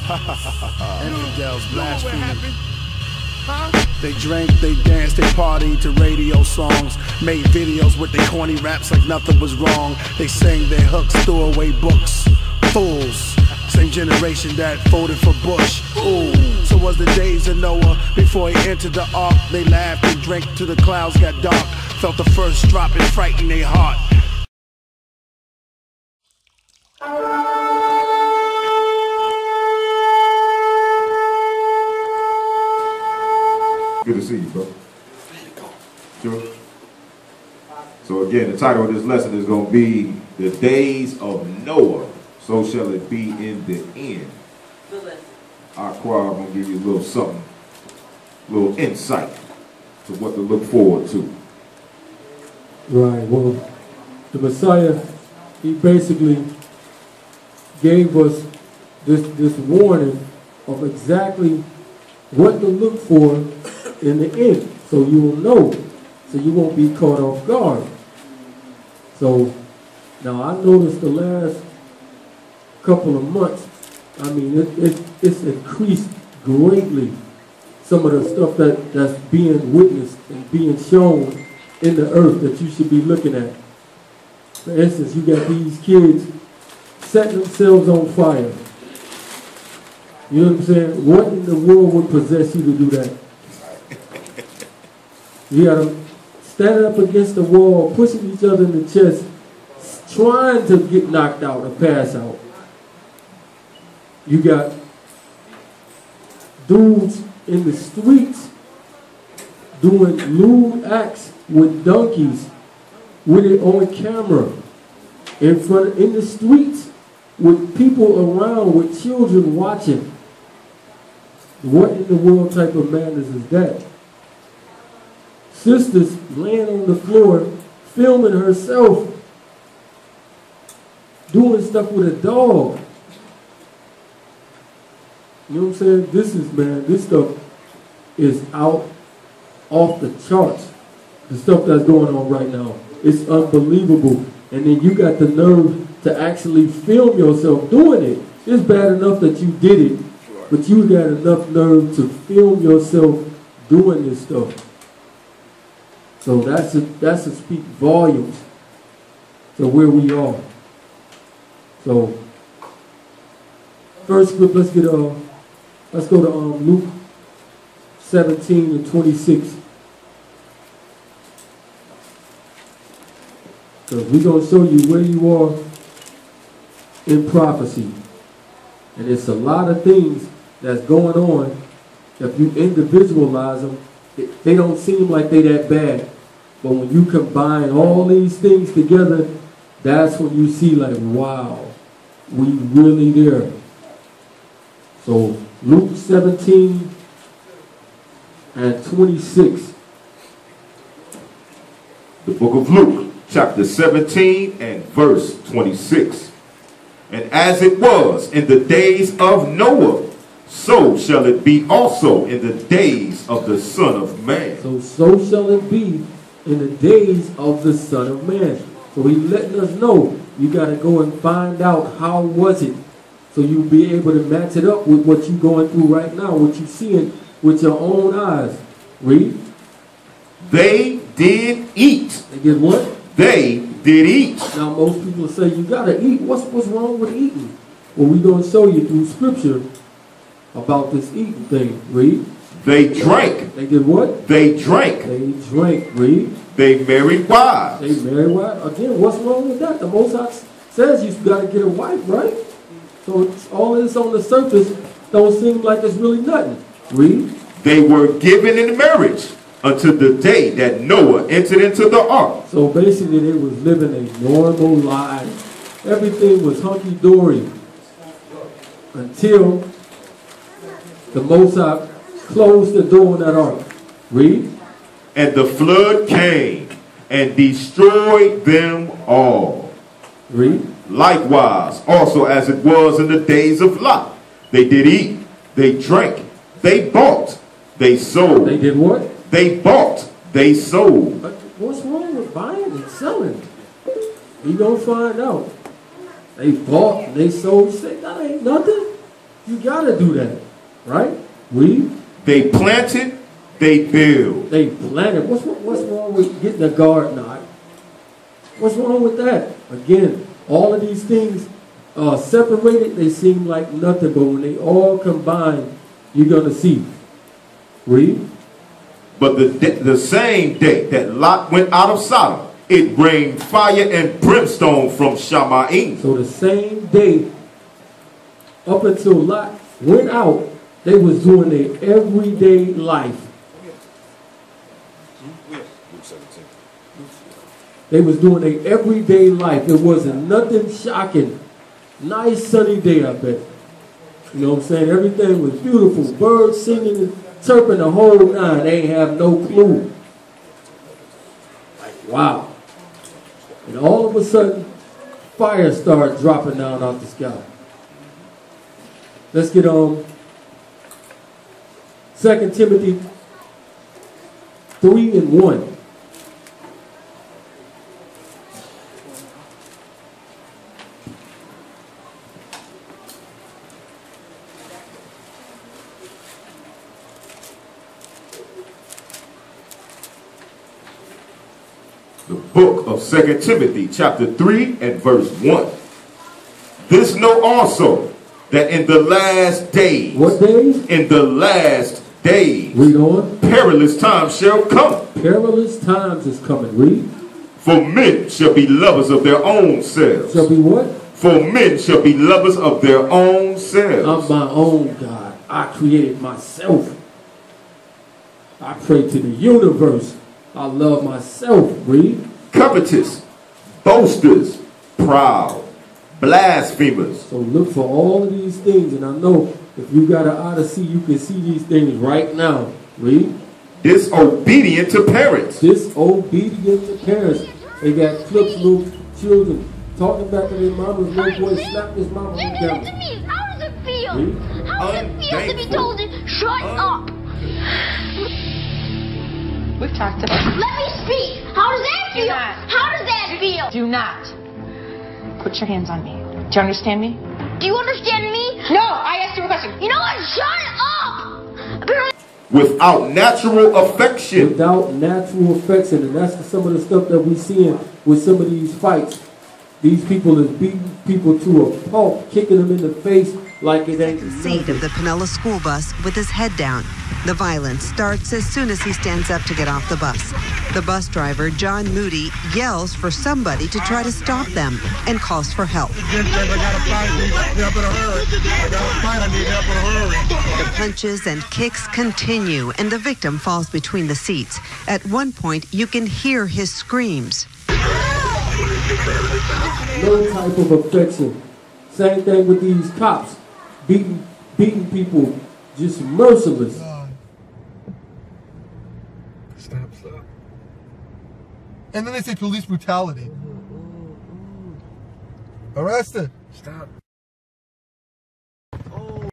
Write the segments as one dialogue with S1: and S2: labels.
S1: Infidels blaspheming. They drank, they danced, they partied to radio songs, made videos with their corny raps like nothing was wrong. They sang their hooks, threw away books. Fools, same generation that voted for Bush. Ooh, so was the days of Noah before he entered the ark. They laughed and drank till the clouds got dark. Felt the first drop and frightened their heart.
S2: Good to see you, bro. Sure. So again, the title of this lesson is going to be The Days of Noah, So Shall It Be in the End. Our choir going to give you a little something, a little insight to what to look forward to.
S3: Right, well, the Messiah, he basically gave us this warning of exactly what to look for in the end, so you will know, so you won't be caught off guard. So now I noticed the last couple of months, I mean, it's increased greatly, some of the stuff that's being witnessed and being shown in the earth that you should be looking at. For instance, you got these kids setting themselves on fire. You know what I'm saying? What in the world would possess you to do that? You got them standing up against the wall, pushing each other in the chest, trying to get knocked out or pass out. You got dudes in the streets doing lewd acts with donkeys with it on camera in the streets with people around with children watching. What in the world type of madness is that? Sisters laying on the floor, filming herself, doing stuff with a dog. You know what I'm saying? This stuff is out off the charts. The stuff that's going on right now. It's unbelievable. And then you got the nerve to actually film yourself doing it. It's bad enough that you did it, but you got enough nerve to film yourself doing this stuff. So that's to speak volumes to where we are. So first script, let's go to Luke 17 and 26. So we're going to show you where you are in prophecy. And it's a lot of things that's going on. If you individualize them, they don't seem like they that bad. But when you combine all these things together, that's when you see like, wow, we really there. So Luke 17 and 26.
S2: The book of Luke, chapter 17 and verse 26. And as it was in the days of Noah, so shall it be also in the days of the Son of Man.
S3: So shall it be in the days of the Son of Man. So he's letting us know you got to go and find out how was it. So you'll be able to match it up with what you're going through right now, what you're seeing with your own eyes. Read.
S2: They did eat.
S3: They did what?
S2: They did eat.
S3: Now most people say you got to eat. What's wrong with eating? Well, we're going to show you through scripture about this eating thing. Read.
S2: They drank.
S3: They did what?
S2: They drank.
S3: They drank. Read.
S2: They married wives.
S3: They married wives. Again, what's wrong with that? The Most High says you got to get a wife, right? So it's all this on the surface don't seem like it's really nothing. Read.
S2: They were given in marriage until the day that Noah entered into the ark.
S3: So basically they was living a normal life. Everything was hunky-dory until the Most High closed the door on that ark. Read.
S2: And the flood came and destroyed them all.
S3: Read.
S2: Likewise, also as it was in the days of Lot, they did eat, they drank, they bought, they sold.
S3: They did what?
S2: They bought, they sold.
S3: What's wrong with buying and selling? You gonna find out. They bought, they sold. Say that ain't nothing. You gotta do that, right?
S2: They planted, they build.
S3: They planted. What's wrong with getting a garden? What's wrong with that? Again, all of these things separated, they seem like nothing, but when they all combine, you're gonna see.
S2: But the same day that Lot went out of Sodom, it rained fire and brimstone from Shamma'im.
S3: So the same day, up until Lot went out, they was doing their everyday life. They was doing their everyday life. It wasn't nothing shocking. Nice sunny day, I bet. You know what I'm saying? Everything was beautiful. Birds singing and chirping the whole nine. They ain't have no clue. Like, wow. And all of a sudden, fire started dropping down out the sky. Let's get on 2 Timothy 3:1.
S2: The book of 2 Timothy chapter 3 and verse 1. This know also, that in the last days.
S3: What days?
S2: In the last days.
S3: Read on.
S2: Perilous times shall come.
S3: Perilous times is coming. Read.
S2: For men shall be lovers of their own selves.
S3: Shall be what?
S2: For men shall be lovers of their own selves.
S3: I'm my own God. I created myself. I pray to the universe. I love myself. Read.
S2: Covetous, boasters, proud, blasphemers.
S3: So look for all of these things, and I know if you got an odyssey, you can see these things right now. Read.
S2: Disobedient to parents.
S3: Disobedient to parents. They got clips, little children talking back to their mama's little boy slapped his mama.
S4: Leave it up to me. How does it feel? Read. How does it feel to be told to shut up?
S5: We've talked about it.
S4: Let me speak. How does that feel? How does that feel?
S5: Do not put your hands on me. Do you understand me?
S4: Do you understand me?
S5: No, I asked you a question.
S4: You know what? Shut up!
S2: Without natural affection.
S3: Without natural affection. And that's some of the stuff that we seeing with some of these fights. These people is beating people to a pulp, kicking them in the face like it ain't
S6: the seat of the Perilous school bus with his head down. The violence starts as soon as he stands up to get off the bus. The bus driver, John Moody, yells for somebody to try to stop them and calls for help. The punches and kicks continue, and the victim falls between the seats. At one point, you can hear his screams.
S3: No type of affection. Same thing with these cops. Beating people, just merciless.
S7: Stop. And then they say police brutality. Arrested. Stop.
S8: Oh,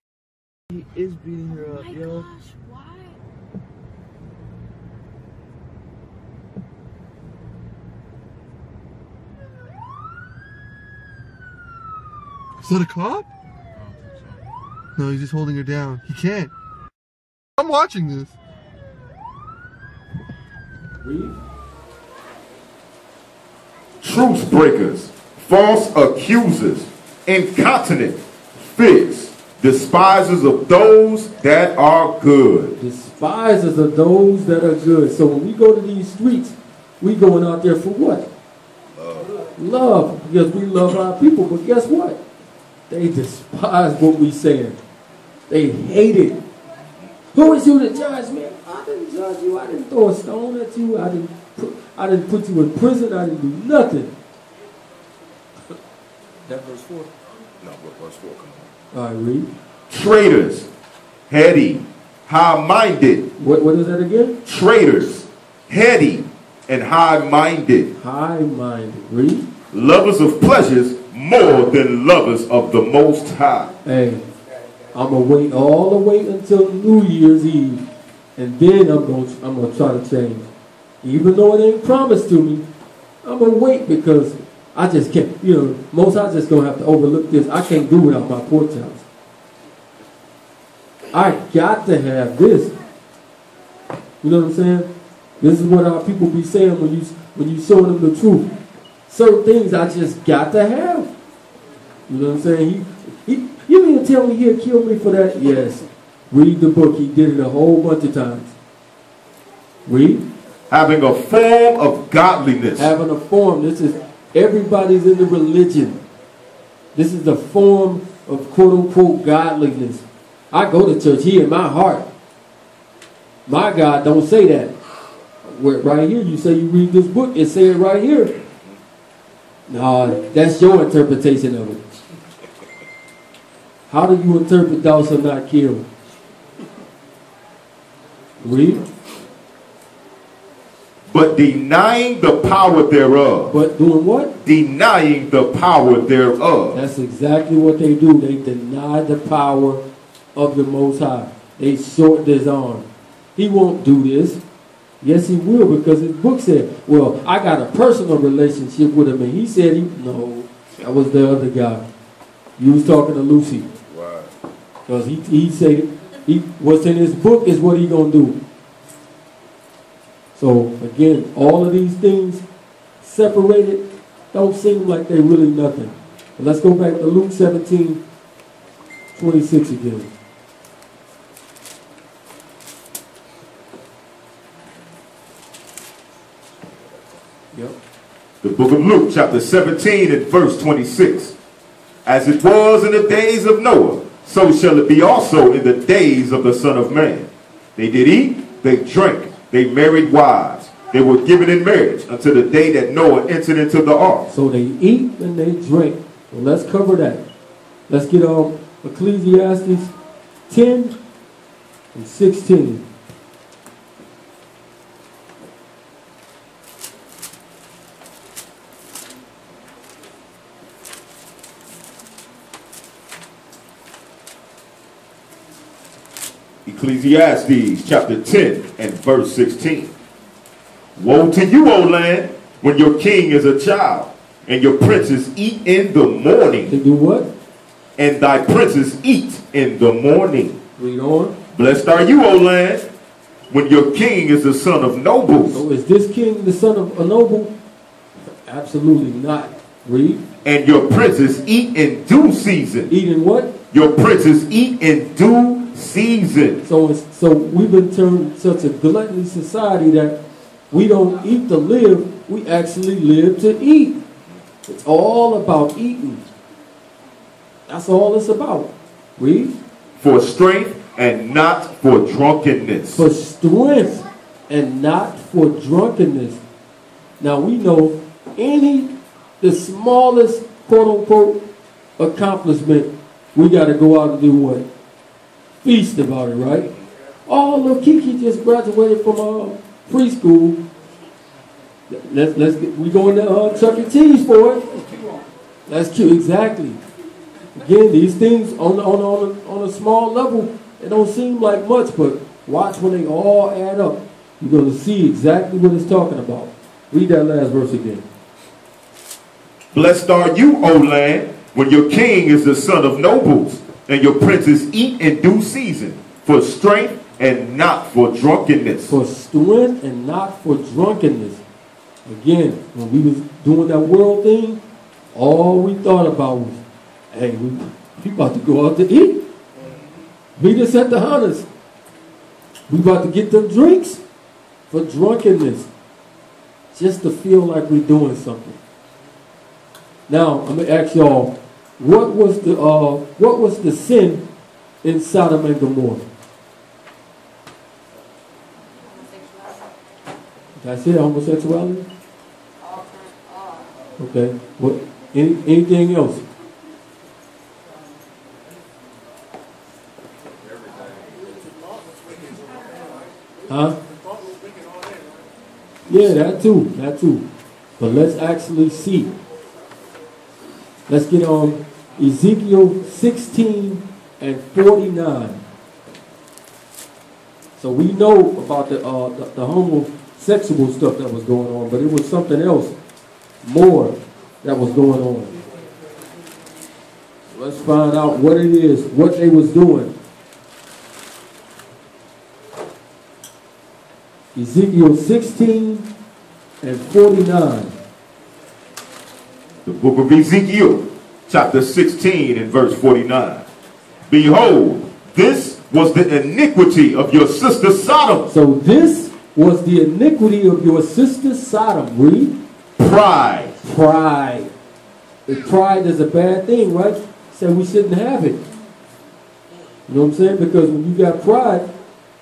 S8: he is beating her up, yo.
S9: Gosh, why?
S7: Is that a cop? No, he's just holding her down. He can't. I'm watching this.
S3: Read.
S2: Truce breakers, false accusers, incontinent, fierce, despisers of those that are good.
S3: Despisers of those that are good. So when we go to these streets, we going out there for what? Love. Because we love our people. But guess what? They despise what we saying. They hate it. Who is you to judge me? I didn't judge you. I didn't throw a stone at you. I didn't put you in prison. I didn't do nothing.
S8: That verse 4?
S2: No, but verse 4, come on.
S3: All right, read.
S2: Traitors, heady, high-minded.
S3: What is that again?
S2: Traitors, heady, and high-minded.
S3: High-minded. Read.
S2: Lovers of pleasures more than lovers of the Most High.
S3: Hey, I'm going to wait all the way until New Year's Eve, and then I'm gonna try to change. Even though it ain't promised to me, I'm going to wait because I just can't, most I just going to have to overlook this. I can't do without my porch house. I got to have this. You know what I'm saying? This is what our people be saying when you show them the truth. Certain things I just got to have. You know what I'm saying? You mean to tell me he'll kill me for that? Yes. Read the book. He did it a whole bunch of times. Read.
S2: Having a form of godliness.
S3: Having a form. This is, everybody's in the religion. This is the form of quote-unquote godliness. I go to church here in my heart. My God don't say that. Right here, you say you read this book, it say it right here. No, that's your interpretation of it. How do you interpret thou shalt not kill? Read.
S2: But denying the power thereof.
S3: But doing what?
S2: Denying the power thereof.
S3: That's exactly what they do. They deny the power of the Most High. They short his arm. He won't do this. Yes, he will, because his book said, well, I got a personal relationship with him. And he said, no, that was the other guy. You was talking to Lucy.
S2: Right.
S3: Because he said, what's in his book is what he going to do. So, again, all of these things separated don't seem like they're really nothing. But let's go back to Luke 17:26 again. Yep.
S2: The book of Luke, chapter 17 and verse 26. As it was in the days of Noah, so shall it be also in the days of the Son of Man. They did eat, they drank, they married wives. They were given in marriage until the day that Noah entered into the ark.
S3: So they eat and they drink. Well, let's cover that. Let's get Ecclesiastes 10 and 16.
S2: Ecclesiastes chapter 10 and verse 16. Woe to you, O land, when your king is a child, and your princes eat in the morning.
S3: They do what?
S2: And thy princes eat in the morning.
S3: Read on.
S2: Blessed are you, O land, when your king is the son of nobles.
S3: So is this king the son of a noble? Absolutely not. Read.
S2: And your princes eat in due season.
S3: Eat in what?
S2: Your princes eat in due season.
S3: So we've been turned such a gluttonous society that we don't eat to live, we actually live to eat. It's all about eating. That's all it's about. Read.
S2: For strength and not for drunkenness.
S3: For strength and not for drunkenness. Now we know the smallest quote-unquote accomplishment, we got to go out and do what? Feast about it, right? Oh, look, Kiki just graduated from preschool. We going to Chuck E. Cheese for it. That's cute, exactly. Again, these things on a small level, it don't seem like much, but watch when they all add up. You're going to see exactly what it's talking about. Read that last verse again.
S2: Blessed are you, O land, when your king is the son of nobles, and your princes eat in due season, for strength and not for drunkenness.
S3: For strength and not for drunkenness. Again, when we was doing that world thing, all we thought about was, hey, we about to go out to eat. Meet us at the hunters. We about to get them drinks for drunkenness. Just to feel like we're doing something. Now, I'm going to ask y'all, what was the sin in Sodom and Gomorrah? That's it, homosexuality? Okay. What? Anything else? Huh? Yeah, that too. But let's actually see. Let's get on Ezekiel 16 and 49. So we know about the homosexual stuff that was going on, but it was something else more that was going on. Let's find out what it is, what they was doing. Ezekiel 16 and 49.
S2: The book of Ezekiel, chapter 16 and verse 49. Behold, this was the iniquity of your sister Sodom.
S3: So this was the iniquity of your sister Sodom. Read.
S2: Pride.
S3: Pride. If pride is a bad thing, right? So we shouldn't have it. You know what I'm saying? Because when you got pride,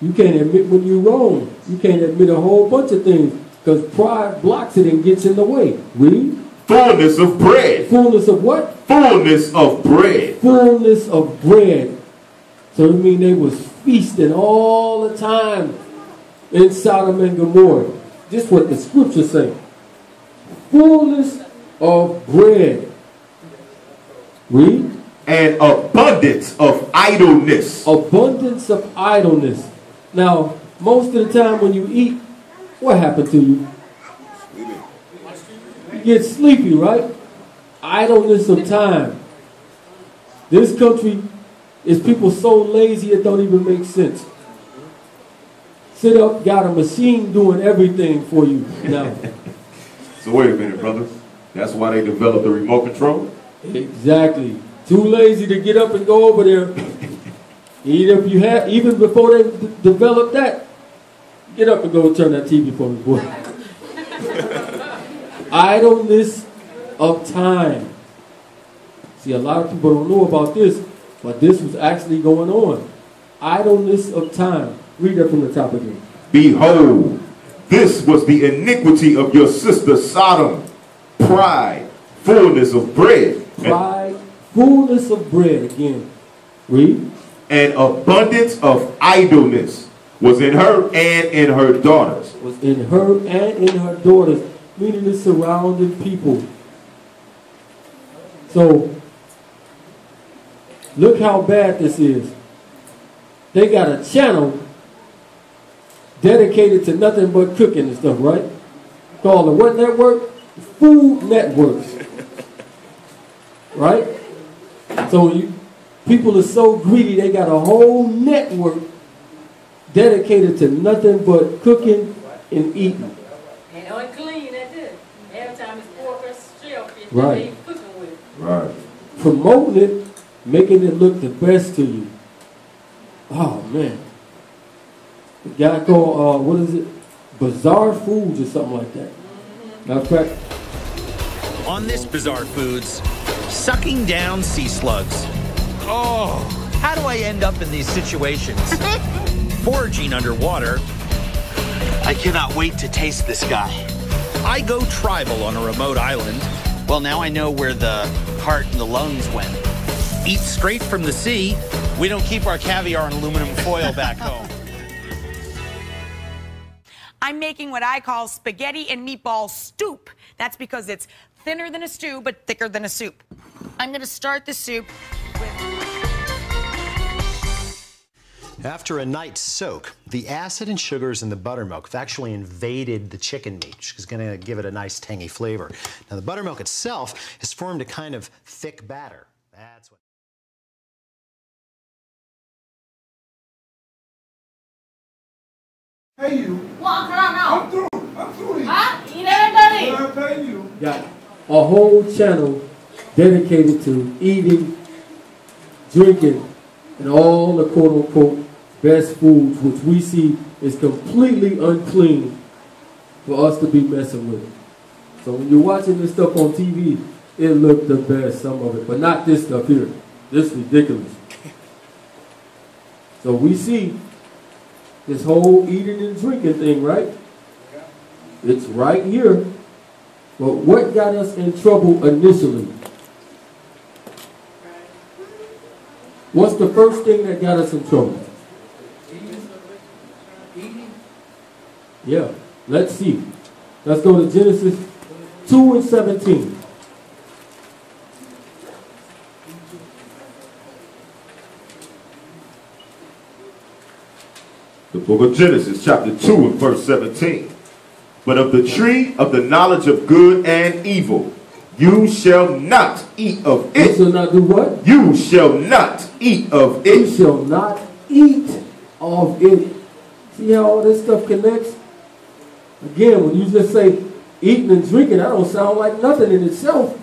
S3: you can't admit when you're wrong. You can't admit a whole bunch of things because pride blocks it and gets in the way. Read.
S2: Fullness of bread.
S3: Fullness of what?
S2: Fullness of bread.
S3: Fullness of bread. So it means they was feasting all the time in Sodom and Gomorrah. Just what the scriptures say. Fullness of bread. Read.
S2: And abundance of idleness.
S3: Abundance of idleness. Now, most of the time when you eat, what happened to you? You get sleepy, right? Idleness of time. This country is people so lazy it don't even make sense. Sit up, got a machine doing everything for you now.
S2: So wait a minute, brother. That's why they developed the remote control?
S3: Exactly. Too lazy to get up and go over there. Even before they developed that, get up and go turn that TV for me, boy. Idleness of time. See, a lot of people don't know about this, but this was actually going on. Idleness of time. Read that from the top again.
S2: Behold, this was the iniquity of your sister Sodom. Pride, fullness of bread.
S3: Pride, fullness of bread. Again. Read.
S2: And abundance of idleness was in her and in her daughters.
S3: Was in her and in her daughters. Meaning the surrounding people. So, look how bad this is. They got a channel dedicated to nothing but cooking and stuff, right? Called the what network? Food Network. Right? So people are so greedy, they got a whole network dedicated to nothing but cooking and eating.
S9: And unclean, that's it. Every time it's pork or shellfish,
S3: right.
S9: They cooking with.
S2: Right.
S3: Promoting it, making it look the best to you. Oh, man. The guy called, what is it? Bizarre Foods or something like that. Matter of fact.
S10: On this Bizarre Foods, sucking down sea slugs. Oh, how do I end up in these situations? Foraging underwater.
S11: I cannot wait to taste this guy.
S10: I go tribal on a remote island.
S11: Well, now I know where the heart and the lungs went.
S10: Eat straight from the sea.
S11: We don't keep our caviar in aluminum foil back home.
S12: I'm making what I call spaghetti and meatball soup. That's because it's thinner than a stew, but thicker than a soup. I'm going to start the soup with...
S13: After a night's soak, the acid and sugars in the buttermilk have actually invaded the chicken meat, which is going to give it a nice tangy flavor. Now, the buttermilk itself has formed a kind of thick batter. That's what...
S1: Hey, you.
S9: Walk around now.
S1: I'm through.
S9: Huh? You never done it.
S1: I'm paying you.
S3: Got a whole channel dedicated to eating, drinking, and all the quote-unquote best foods, which we see is completely unclean for us to be messing with. So when you're watching this stuff on TV, it looked the best, some of it, but not this stuff here. This is ridiculous. So we see this whole eating and drinking thing, right? It's right here. But what got us in trouble initially? What's the first thing that got us in trouble? Yeah, let's see. Let's go to Genesis 2 and 17.
S2: The book of Genesis, chapter 2 and verse 17. But of the tree of the knowledge of good and evil, you shall not eat of it.
S3: You shall not do what?
S2: You shall not eat of it.
S3: You shall not eat of it. See how all this stuff connects? Again, when you just say eating and drinking, that don't sound like nothing in itself.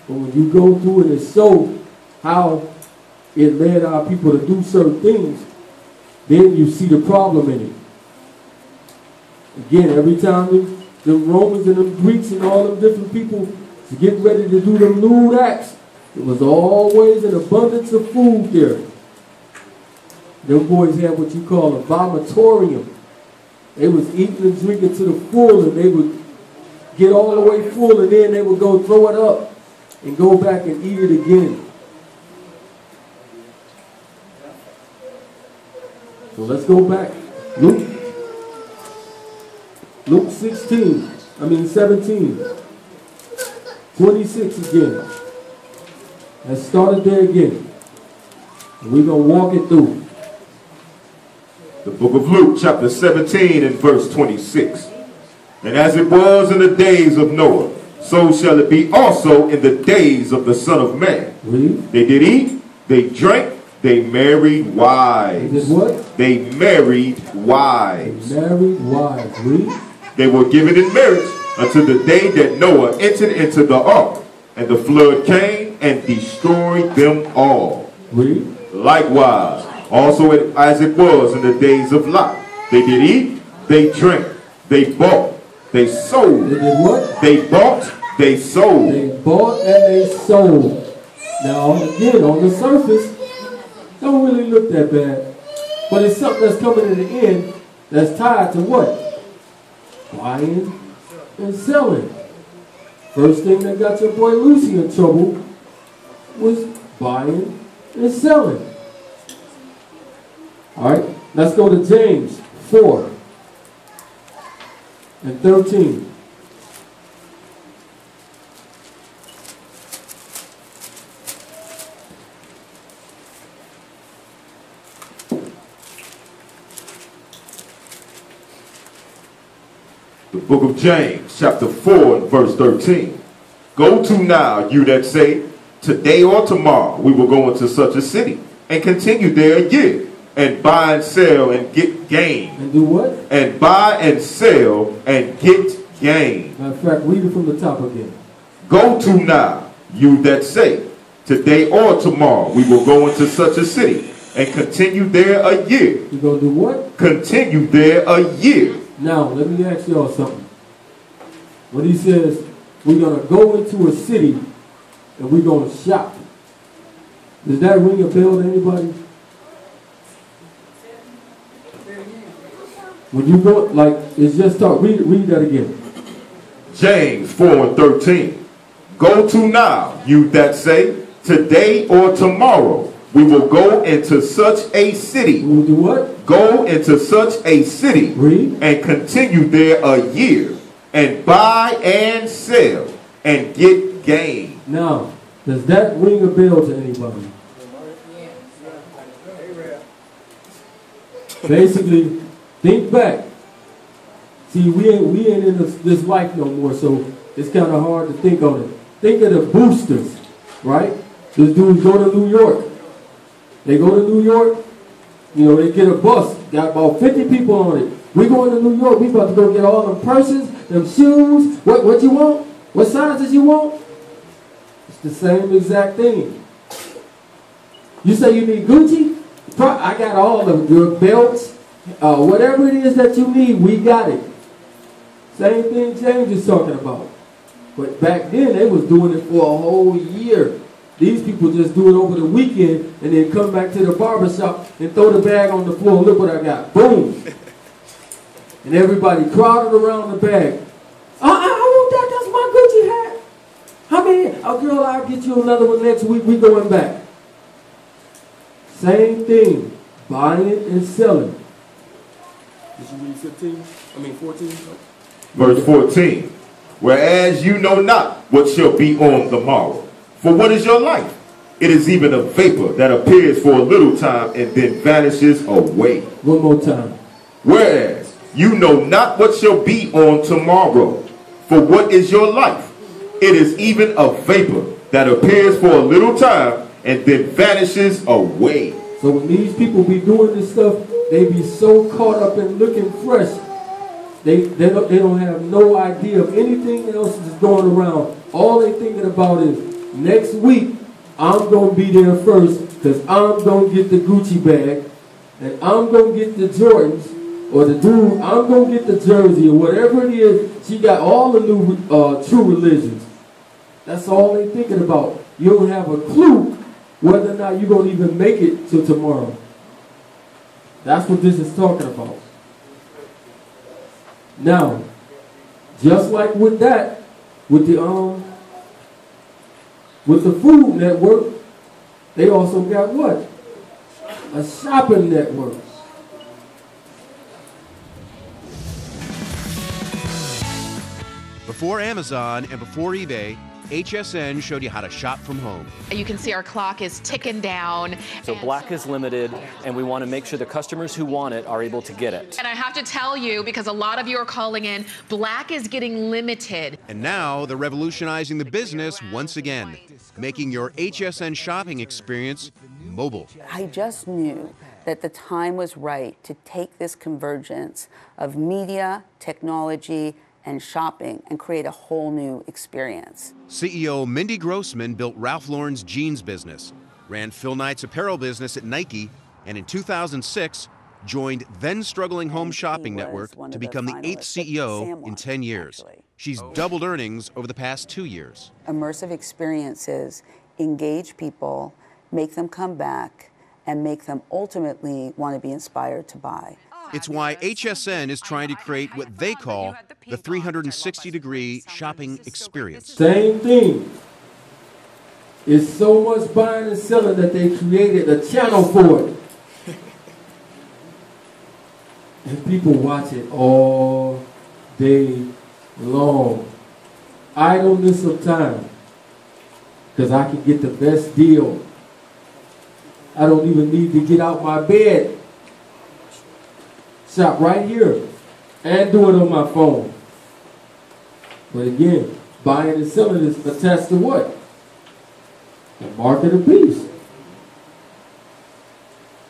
S3: But when you go through it and show how it led our people to do certain things, then you see the problem in it. Again, every time the Romans and the Greeks and all them different people was getting ready to do them lewd acts, it was always an abundance of food there. Them boys had what you call a vomitorium. They was eating and drinking to the full, and they would get all the way full, and then they would go throw it up and go back and eat it again. So let's go back. Luke 17, 26 again. Let's start it there again. And we're going to walk it through.
S2: The book of Luke, chapter 17 and verse 26. And as it was in the days of Noah, so shall it be also in the days of the Son of Man.
S3: Read.
S2: They did eat, they drank, they married wives.
S3: They did what?
S2: They married wives.
S3: They married wives. Read.
S2: They were given in marriage until the day that Noah entered into the ark, and the flood came and destroyed them all.
S3: Read.
S2: Likewise, also as it was in the days of Lot, they did eat, they drank, they bought, they sold.
S3: They did what?
S2: They bought, they sold.
S3: They bought and they sold. Now, again, on the surface, don't really look that bad. But it's something that's coming in the end that's tied to what? Buying and selling. First thing that got your boy Lucy in trouble was buying and selling. All right, let's go to James 4 and 13.
S2: The book of James, chapter 4 and verse 13. Go to now, you that say, today or tomorrow we will go into such a city, and continue there a year, and buy and sell and get gain.
S3: And do what?
S2: And buy and sell and get gain.
S3: Matter of fact, read it from the top again.
S2: Go to now, you that say, today or tomorrow we will go into such a city, and continue there a year.
S3: You gonna do what?
S2: Continue there a year.
S3: Now, let me ask y'all something. When he says, we're going to go into a city and we're going to shop, does that ring a bell to anybody? When you go, like, it's just talk. Read that again.
S2: James 4 and 13. Go to now, you that say, today or tomorrow we will go into such a city.
S3: We will do what?
S2: Go into such a city.
S3: Read.
S2: And continue there a year, and buy and sell and get gain.
S3: Now, does that ring a bell to anybody? Basically, think back. See, we ain't in this life no more, so it's kind of hard to think on it. Think of the boosters, right? Those dudes go to New York. They go to New York, you know, they get a bus, got about 50 people on it. We going to New York, we about to go get all them purses, them shoes. What you want? What sizes you want? It's the same exact thing. You say you need Gucci? I got all of your belts. Whatever it is that you need, we got it. Same thing James is talking about. But back then, they was doing it for a whole year. These people just do it over the weekend and then come back to the barbershop and throw the bag on the floor. Look what I got. Boom. And everybody crowded around the bag. I want that. That's my Gucci hat. How many? Oh, girl, I'll get you another one next week. We going back. Same thing. Buying and selling. Did you read 14?
S2: Verse 14. Whereas you know not what shall be on the morrow. For what is your life? It is even a vapor that appears for a little time and then vanishes away.
S3: One more time.
S2: Whereas you know not what shall be on tomorrow. For what is your life? It is even a vapor that appears for a little time and then vanishes away.
S3: So when these people be doing this stuff, they be so caught up in looking fresh. They don't have no idea of anything else that's going around. All they thinking about is next week I'm gonna be there first because I'm gonna get the Gucci bag and I'm gonna get the Jordans or the dude. I'm gonna get the jersey or whatever it is. She got all the new true religions. That's all they thinking about. You don't have a clue whether or not you're gonna even make it till tomorrow. That's what this is talking about. Now, just like with that, with the Food Network, they also got what? A shopping network.
S14: Before Amazon and before eBay, HSN showed you how to shop from home.
S15: You can see our clock is ticking down.
S16: So black is limited, and we want to make sure the customers who want it are able to get it.
S15: And I have to tell you, because a lot of you are calling in, black is getting limited.
S14: And now they're revolutionizing the business once again, making your HSN shopping experience mobile.
S17: I just knew that the time was right to take this convergence of media, technology, and shopping and create a whole new experience.
S14: CEO Mindy Grossman built Ralph Lauren's jeans business, ran Phil Knight's apparel business at Nike, and in 2006 joined then-struggling Home Shopping Network to become the 8th CEO in 10 years. She's doubled earnings over the past 2 years.
S17: Immersive experiences engage people, make them come back, and make them ultimately want to be inspired to buy.
S14: It's why HSN is trying to create what they call the 360-degree shopping experience.
S3: Same thing. It's so much buying and selling that they created a channel for it. And people watch it all day long. Idleness of time. Because I can get the best deal. I don't even need to get out my bed. Shop right here and do it on my phone. But again, buying and selling is attached to what? The mark of the beast.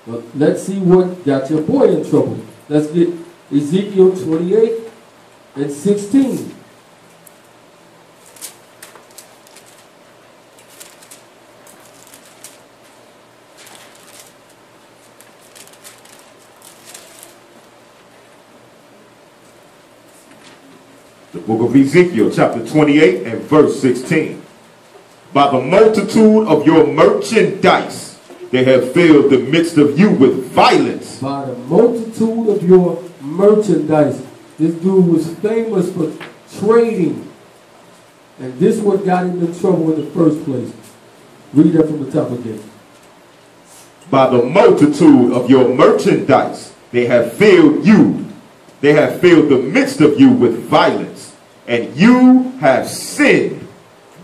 S3: But let's see what got your boy in trouble. Let's get Ezekiel 28 and 16.
S2: The book of Ezekiel, chapter 28 and verse 16. By the multitude of your merchandise, they have filled the midst of you with violence.
S3: By the multitude of your merchandise. This dude was famous for trading. And this is what got him in trouble in the first place. Read that from the top again.
S2: By the multitude of your merchandise, they have filled you. They have filled the midst of you with violence, and you have sinned.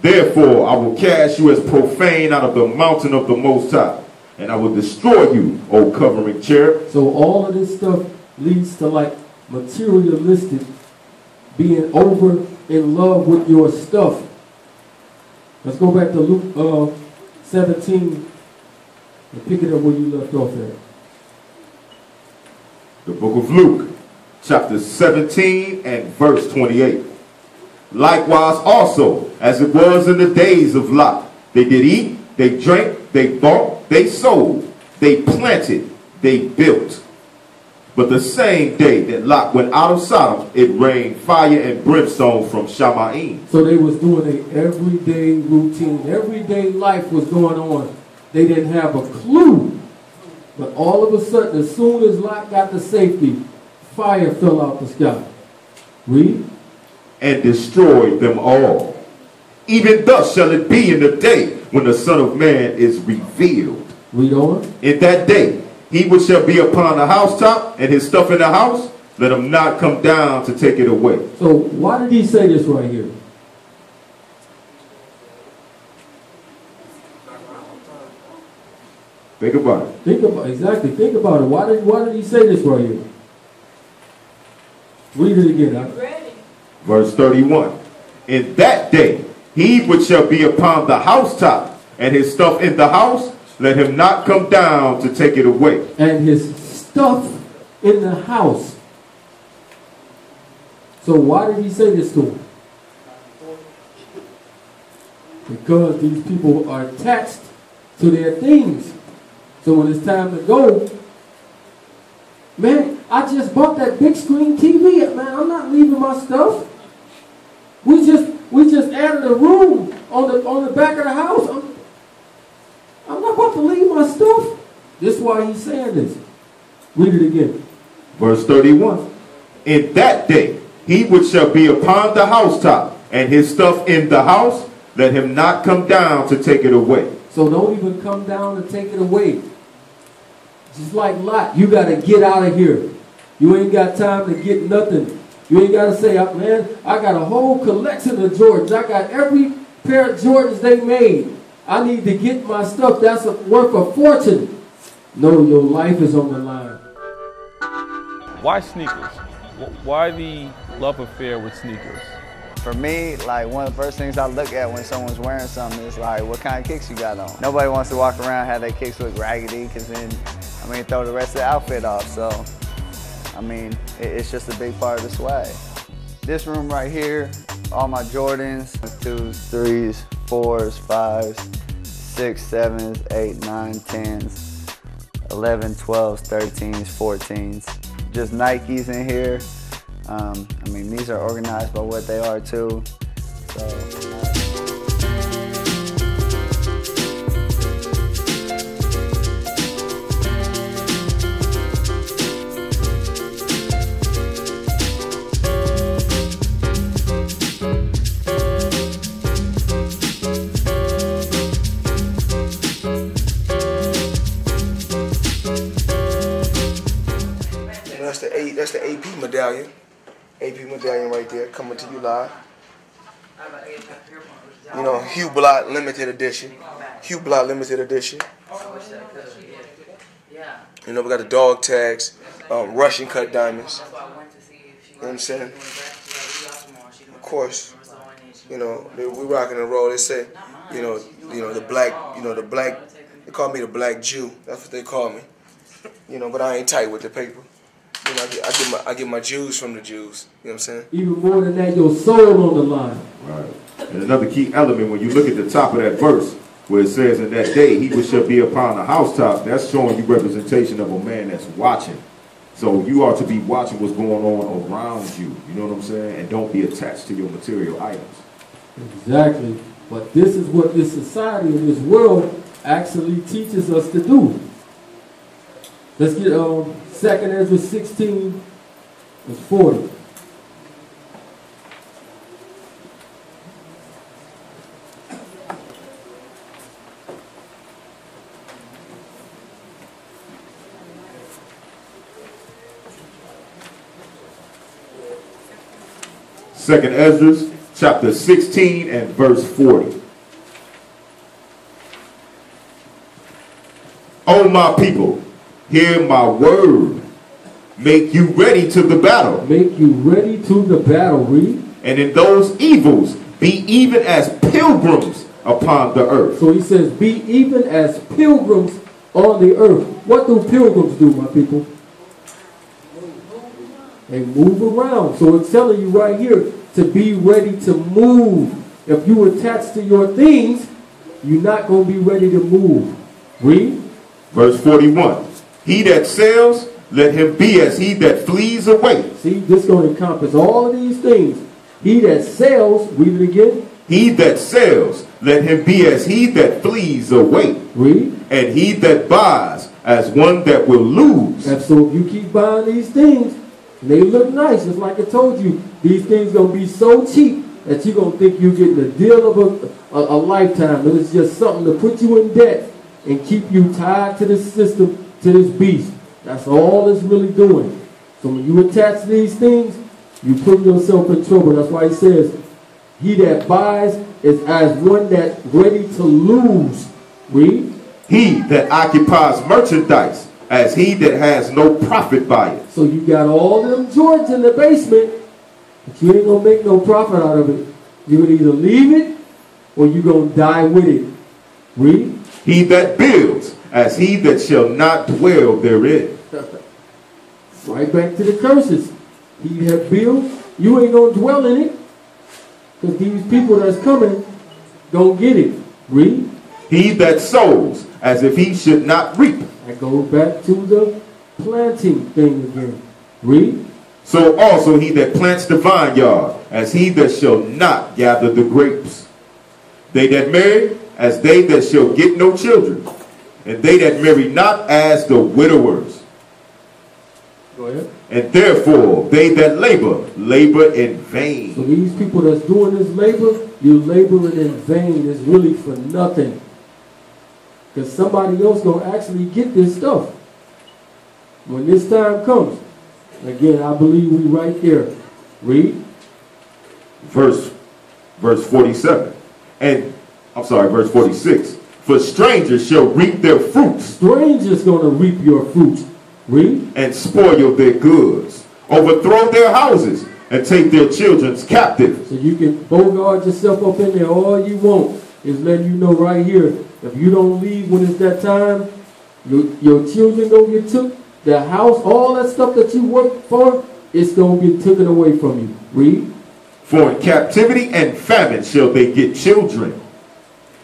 S2: Therefore, I will cast you as profane out of the mountain of the Most High, and I will destroy you, O covering cherub.
S3: So all of this stuff leads to like materialistic, being over in love with your stuff. Let's go back to Luke 17 and pick it up where you left off at.
S2: The book of Luke, chapter 17 and verse 28. Likewise also, as it was in the days of Lot, they did eat, they drank, they bought, they sold, they planted, they built. But the same day that Lot went out of Sodom, it rained fire and brimstone from Shamaim.
S3: So they was doing an everyday routine. Everyday life was going on. They didn't have a clue. But all of a sudden, as soon as Lot got to safety, fire fell out the sky. Read.
S2: And destroyed them all. Even thus shall it be in the day when the Son of Man is revealed.
S3: Read on.
S2: In that day, he which shall be upon the housetop and his stuff in the house, let him not come down to take it away.
S3: So why did he say this right here?
S2: Think about it.
S3: Think about it. Why did he say this right here? Read it again.
S2: Verse 31. In that day, he which shall be upon the housetop and his stuff in the house, let him not come down to take it away.
S3: And his stuff in the house. So why did he say this to him? Because these people are attached to their things. So when it's time to go, man, I just bought that big screen TV. Man, I'm not leaving my stuff. We just added a room on the back of the house. I'm not about to leave my stuff. This is why he's saying this. Read it again.
S2: Verse 31. In that day, he which shall be upon the housetop, and his stuff in the house, let him not come down to take it away.
S3: So don't even come down to take it away. Just like Lot, you got to get out of here. You ain't got time to get nothing. You ain't got to say, man, I got a whole collection of Jordans. I got every pair of Jordans they made. I need to get my stuff. That's worth a fortune. No, your life is on the line.
S18: Why sneakers? Why the love affair with sneakers?
S19: For me, like, one of the first things I look at when someone's wearing something is like, what kind of kicks you got on? Nobody wants to walk around have their kicks look raggedy, because then, I mean, throw the rest of the outfit off. So, I mean, it's just a big part of the swag. This room right here, all my Jordans, 2s, 3s, 4s, 5s, 6, 7s, 8, 9, 10s, 11, 12s, 13s, 14s. Just Nikes in here. I mean, these are organized by what they are too. So.
S20: That's the AP medallion. AP medallion right there, coming to you live. You know, Hugh Blot limited edition. Hugh Blot limited edition. You know, we got the dog tags, Russian cut diamonds. You know what I'm saying? Of course, you know, we rocking and roll. They say, you know, the black, they call me the black Jew. That's what they call me. You know, but I ain't tight with the paper. You know, I get my Jews from the Jews. You know what I'm saying?
S3: Even more than that, your soul on the line.
S2: Right. And another key element, when you look at the top of that verse, where it says, in that day, he which shall be upon the housetop, that's showing you representation of a man that's watching. So you are to be watching what's going on around you. You know what I'm saying? And don't be attached to your material items.
S3: Exactly. But this is what this society and this world actually teaches us to do. Let's get 2nd Ezra 16, verse 40.
S2: Second Ezra, chapter 16 and verse 40. O my people, hear my word. Make you ready to the battle.
S3: Make you ready to the battle, read.
S2: And in those evils, be even as pilgrims upon the earth.
S3: So he says, be even as pilgrims on the earth. What do pilgrims do, my people? They move around. So it's telling you right here to be ready to move. If you attach to your things, you're not going to be ready to move. Read.
S2: Verse 41. He that sells, let him be as he that flees away.
S3: See, this is going to encompass all of these things. He that sells, read it again.
S2: He that sells, let him be as he that flees away.
S3: Read.
S2: And he that buys, as one that will lose.
S3: And so if you keep buying these things, they look nice, just like I told you. These things going to be so cheap that you're going to think you're getting a deal of a lifetime. And it's just something to put you in debt and keep you tied to this system, to this beast. That's all it's really doing. So when you attach to these things, you put yourself in trouble. That's why he says, he that buys is as one that's ready to lose. Read.
S2: He that occupies merchandise, as he that has no profit by it.
S3: So you got all them Jordans in the basement, but you ain't going to make no profit out of it. You're going to either leave it or you're going to die with it. Read.
S2: He that builds, as he that shall not dwell therein.
S3: Right back to the curses. He that builds you ain't gonna dwell in it. Because these people that's coming don't get it. Read.
S2: He that sows as if he should not reap.
S3: I go back to the planting thing again. Read.
S2: So also he that plants the vineyard, as he that shall not gather the grapes. They that marry, as they that shall get no children. And they that marry not, as the widowers.
S3: Go ahead.
S2: And therefore they that labor, labor in vain.
S3: So these people that's doing this labor, you're laboring in vain. It's really for nothing. Because somebody else gonna actually get this stuff. When this time comes. Again, I believe we right there. Read.
S2: Verse 47. And, I'm sorry, verse 46. For strangers shall reap their fruits.
S3: Strangers gonna reap your fruits. Read.
S2: And spoil their goods. Overthrow their houses and take their children captive.
S3: So you can bogart yourself up in there all you want. Is letting you know right here, if you don't leave when it's that time, your children gonna get took. The house, all that stuff that you work for, it's gonna get taken away from you. Read.
S2: For in captivity and famine shall they get children.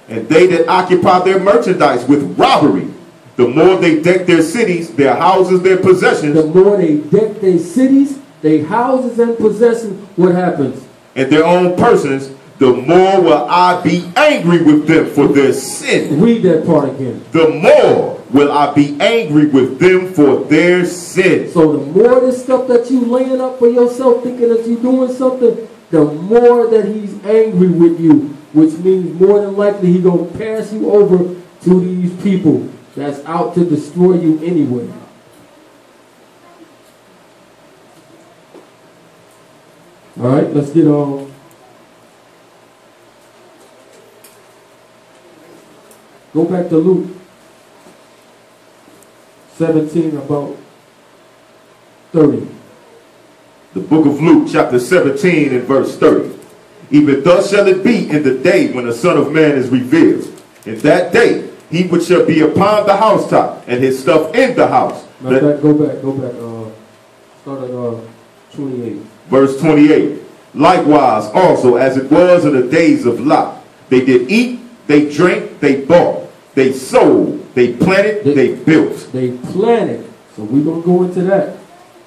S2: And they that occupy their merchandise with robbery, the more they deck their cities, their houses, their possessions.
S3: The more they deck their cities, their houses and possessions, what happens?
S2: And their own persons, the more will I be angry with them for their sin.
S3: Read that part again.
S2: The more will I be angry with them for their sin.
S3: So the more this stuff that you laying up for yourself, thinking that you're doing something, the more that he's angry with you, which means more than likely he's going to pass you over to these people that's out to destroy you anyway. All right, let's get on. Go back to Luke 17, about 30.
S2: The book of Luke, chapter 17 and verse 30. Even thus shall it be in the day when the Son of Man is revealed. In that day, he which shall be upon the housetop, and his stuff in the house.
S3: Go back. Start at 28.
S2: Verse 28. Likewise also as it was in the days of Lot. They did eat, they drank, they bought, they sold, they planted, they built.
S3: They planted. So we're going to go into that.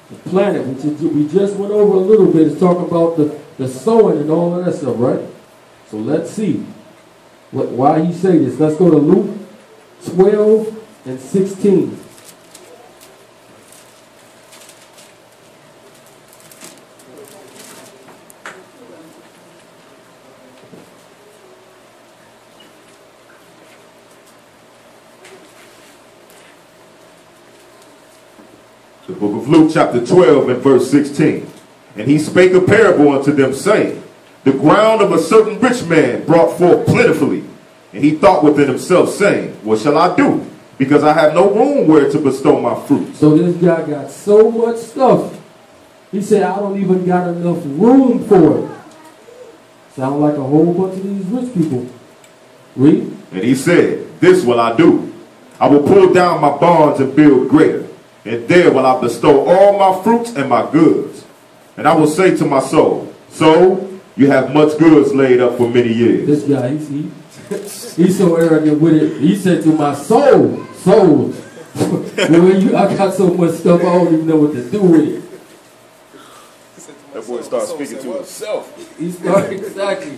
S3: The planet, which we just went over a little bit, is talking about the sowing and all of that stuff, right? So let's see why he say this. Let's go to Luke 12 and 16.
S2: The book of Luke chapter 12 and verse 16. And he spake a parable unto them, saying, the ground of a certain rich man brought forth plentifully. And he thought within himself, saying, what shall I do? Because I have no room where to bestow my fruit.
S3: So this guy got so much stuff. He said, I don't even got enough room for it. Sound like a whole bunch of these rich people. Read.
S2: And he said, this will I do. I will pull down my barns and build greater. And there will I bestow all my fruits and my goods. And I will say to my soul, soul, you have much goods laid up for many years.
S3: This guy, he's so arrogant with it. He said to my soul, I got so much stuff, I don't even know what to do with it.
S2: That boy started speaking to himself.
S3: He started, exactly.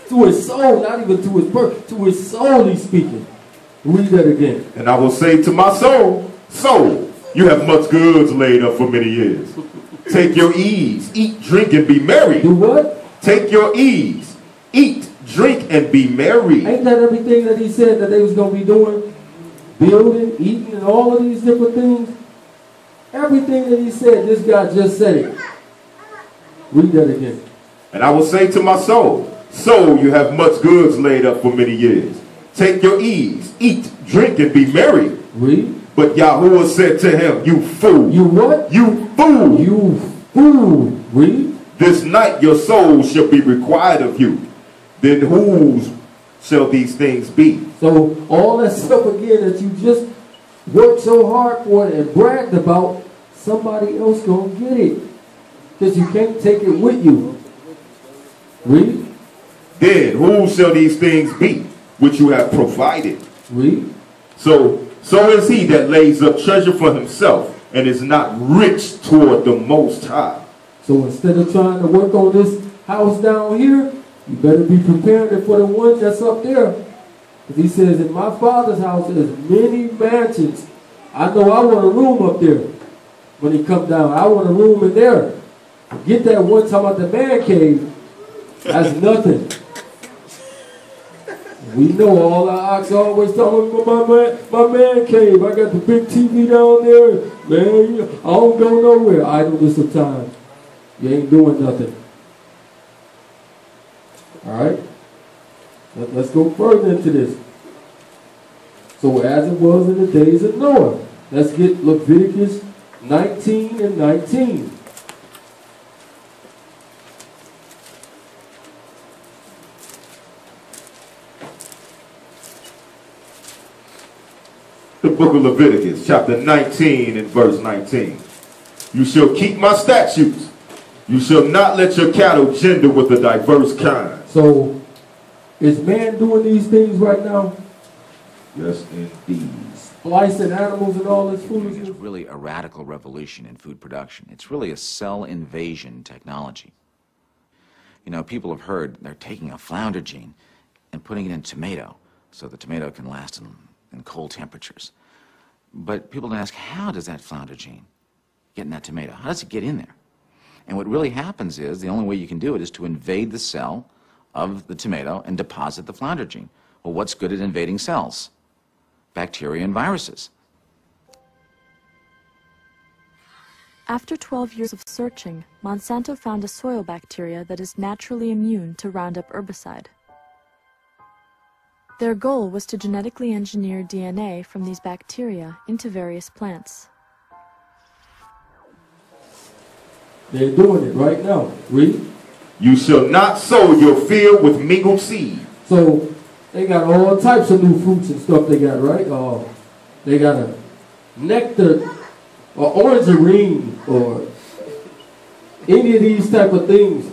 S3: To his soul, not even to his birth. To his soul he's speaking. Read that again.
S2: And I will say to my soul, soul, you have much goods laid up for many years. Take your ease, eat, drink, and be merry.
S3: Do what?
S2: Take your ease, eat, drink, and be merry.
S3: Ain't that everything that he said that they was going to be doing? Building, eating, and all of these different things? Everything that he said, this guy just said it. Read that again.
S2: And I will say to my soul, soul, you have much goods laid up for many years. Take your ease, eat, drink, and be merry.
S3: Read.
S2: But Yahuwah said to him, you fool.
S3: You what?
S2: You fool.
S3: You fool. Read.
S2: This night your soul shall be required of you. Then whose shall these things be?
S3: So all that stuff again that you just worked so hard for and bragged about, somebody else gonna get it. Because you can't take it with you. Read.
S2: Then who shall these things be which you have provided?
S3: Read.
S2: So is he that lays up treasure for himself and is not rich toward the Most High.
S3: So instead of trying to work on this house down here, you better be preparing for the one that's up there. Because he says, in my Father's house there's many mansions. I know I want a room up there. When he come down, I want a room in there. Get that one time about the man cave. That's nothing. We know all our ox always talking about my man cave. I got the big TV down there. Man, I don't go nowhere. Idleness of time. You ain't doing nothing. Alright? Let's go further into this. So as it was in the days of Noah. Let's get Leviticus 19 and 19.
S2: The book of Leviticus, chapter 19 and verse 19. You shall keep my statutes. You shall not let your cattle gender with the diverse kind.
S3: So, is man doing these things right now?
S2: Yes, indeed.
S3: Splicing animals and all this foolishness?
S21: It's really a radical revolution in food production. It's really a cell invasion technology. You know, people have heard they're taking a flounder gene and putting it in tomato so the tomato can last in cold temperatures. But people don't ask, how does that flounder gene get in that tomato? How does it get in there? And what really happens is, the only way you can do it is to invade the cell of the tomato and deposit the flounder gene. Well, what's good at invading cells? Bacteria and viruses.
S22: After 12 years of searching, Monsanto found a soil bacteria that is naturally immune to Roundup herbicide. Their goal was to genetically engineer DNA from these bacteria into various plants.
S3: They're doing it right now. Read.
S2: You shall not sow your field with mingled seed.
S3: So they got all types of new fruits and stuff they got, right? They got a nectar or orangerine or any of these type of things.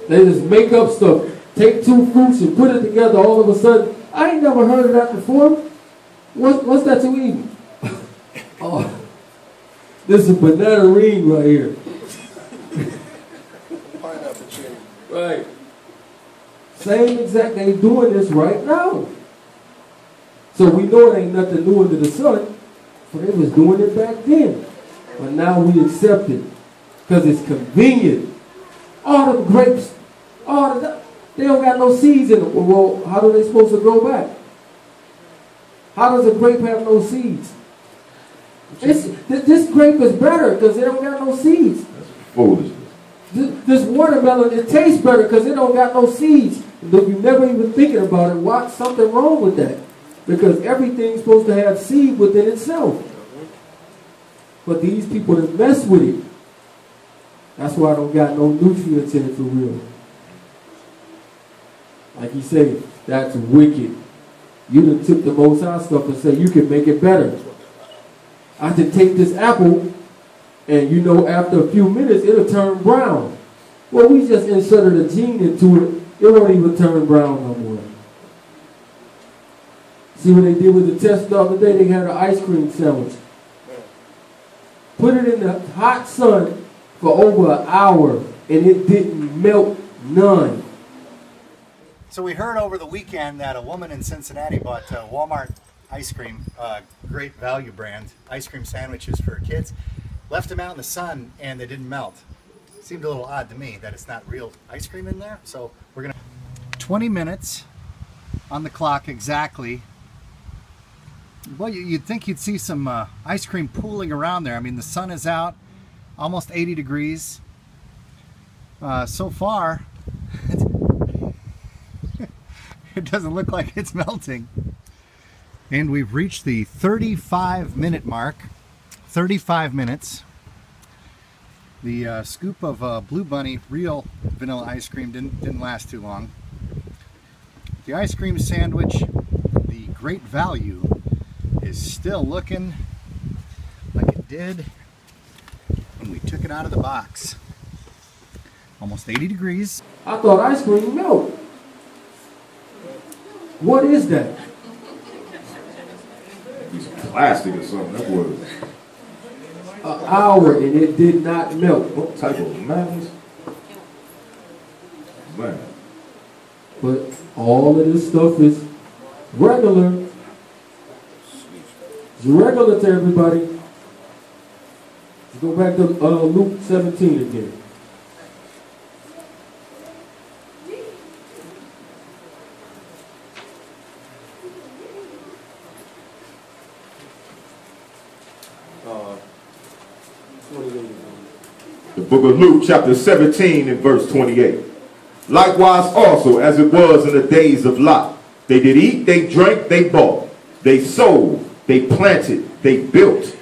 S3: They just make up stuff. Take two fruits and put it together all of a sudden. I ain't never heard of that before. What's that to eat? This is bananarine right here.
S1: Pineapple tree.
S3: Right. Same exact, they doing this right now. So we know it ain't nothing new under the sun, but they was doing it back then. But now we accept it because it's convenient. All the grapes, they don't got no seeds in them. Well, how are they supposed to grow back? How does a grape have no seeds? This grape is better because it don't got no seeds.
S2: That's foolishness.
S3: This watermelon, it tastes better because it don't got no seeds. If you never even thinking about it, what's something wrong with that? Because everything's supposed to have seed within itself. But these people that mess with it, that's why I don't got no nutrients in it for real. Like he said, that's wicked. You done took the Most High stuff and say you can make it better. I can take this apple and you know after a few minutes it'll turn brown. Well, we just inserted a gene into it. It won't even turn brown no more. See what they did with the test the other day? They had an ice cream sandwich. Put it in the hot sun for over an hour and it didn't melt none.
S23: So we heard over the weekend that a woman in Cincinnati bought Walmart ice cream, great value brand, ice cream sandwiches for her kids, left them out in the sun and they didn't melt. Seemed a little odd to me that it's not real ice cream in there. So we're gonna 20 minutes on the clock exactly. Well, you'd think you'd see some ice cream pooling around there. I mean, the sun is out, almost 80 degrees. So far, it doesn't look like it's melting. And we've reached the 35-minute mark. 35 minutes. The scoop of Blue Bunny real vanilla ice cream didn't last too long. The ice cream sandwich, the great value, is still looking like it did when we took took it out of the box. Almost 80 degrees.
S3: I thought ice cream melt. What is that?
S2: It's plastic or something. That was
S3: An hour and it did not melt.
S2: what type of madness? Man.
S3: But all of this stuff is regular. It's regular to everybody. Let's go back to Luke 17 again.
S2: The book of Luke, chapter 17 and verse 28. Likewise also, as it was in the days of Lot, they did eat, they drank, they bought, they sold, they planted, they built.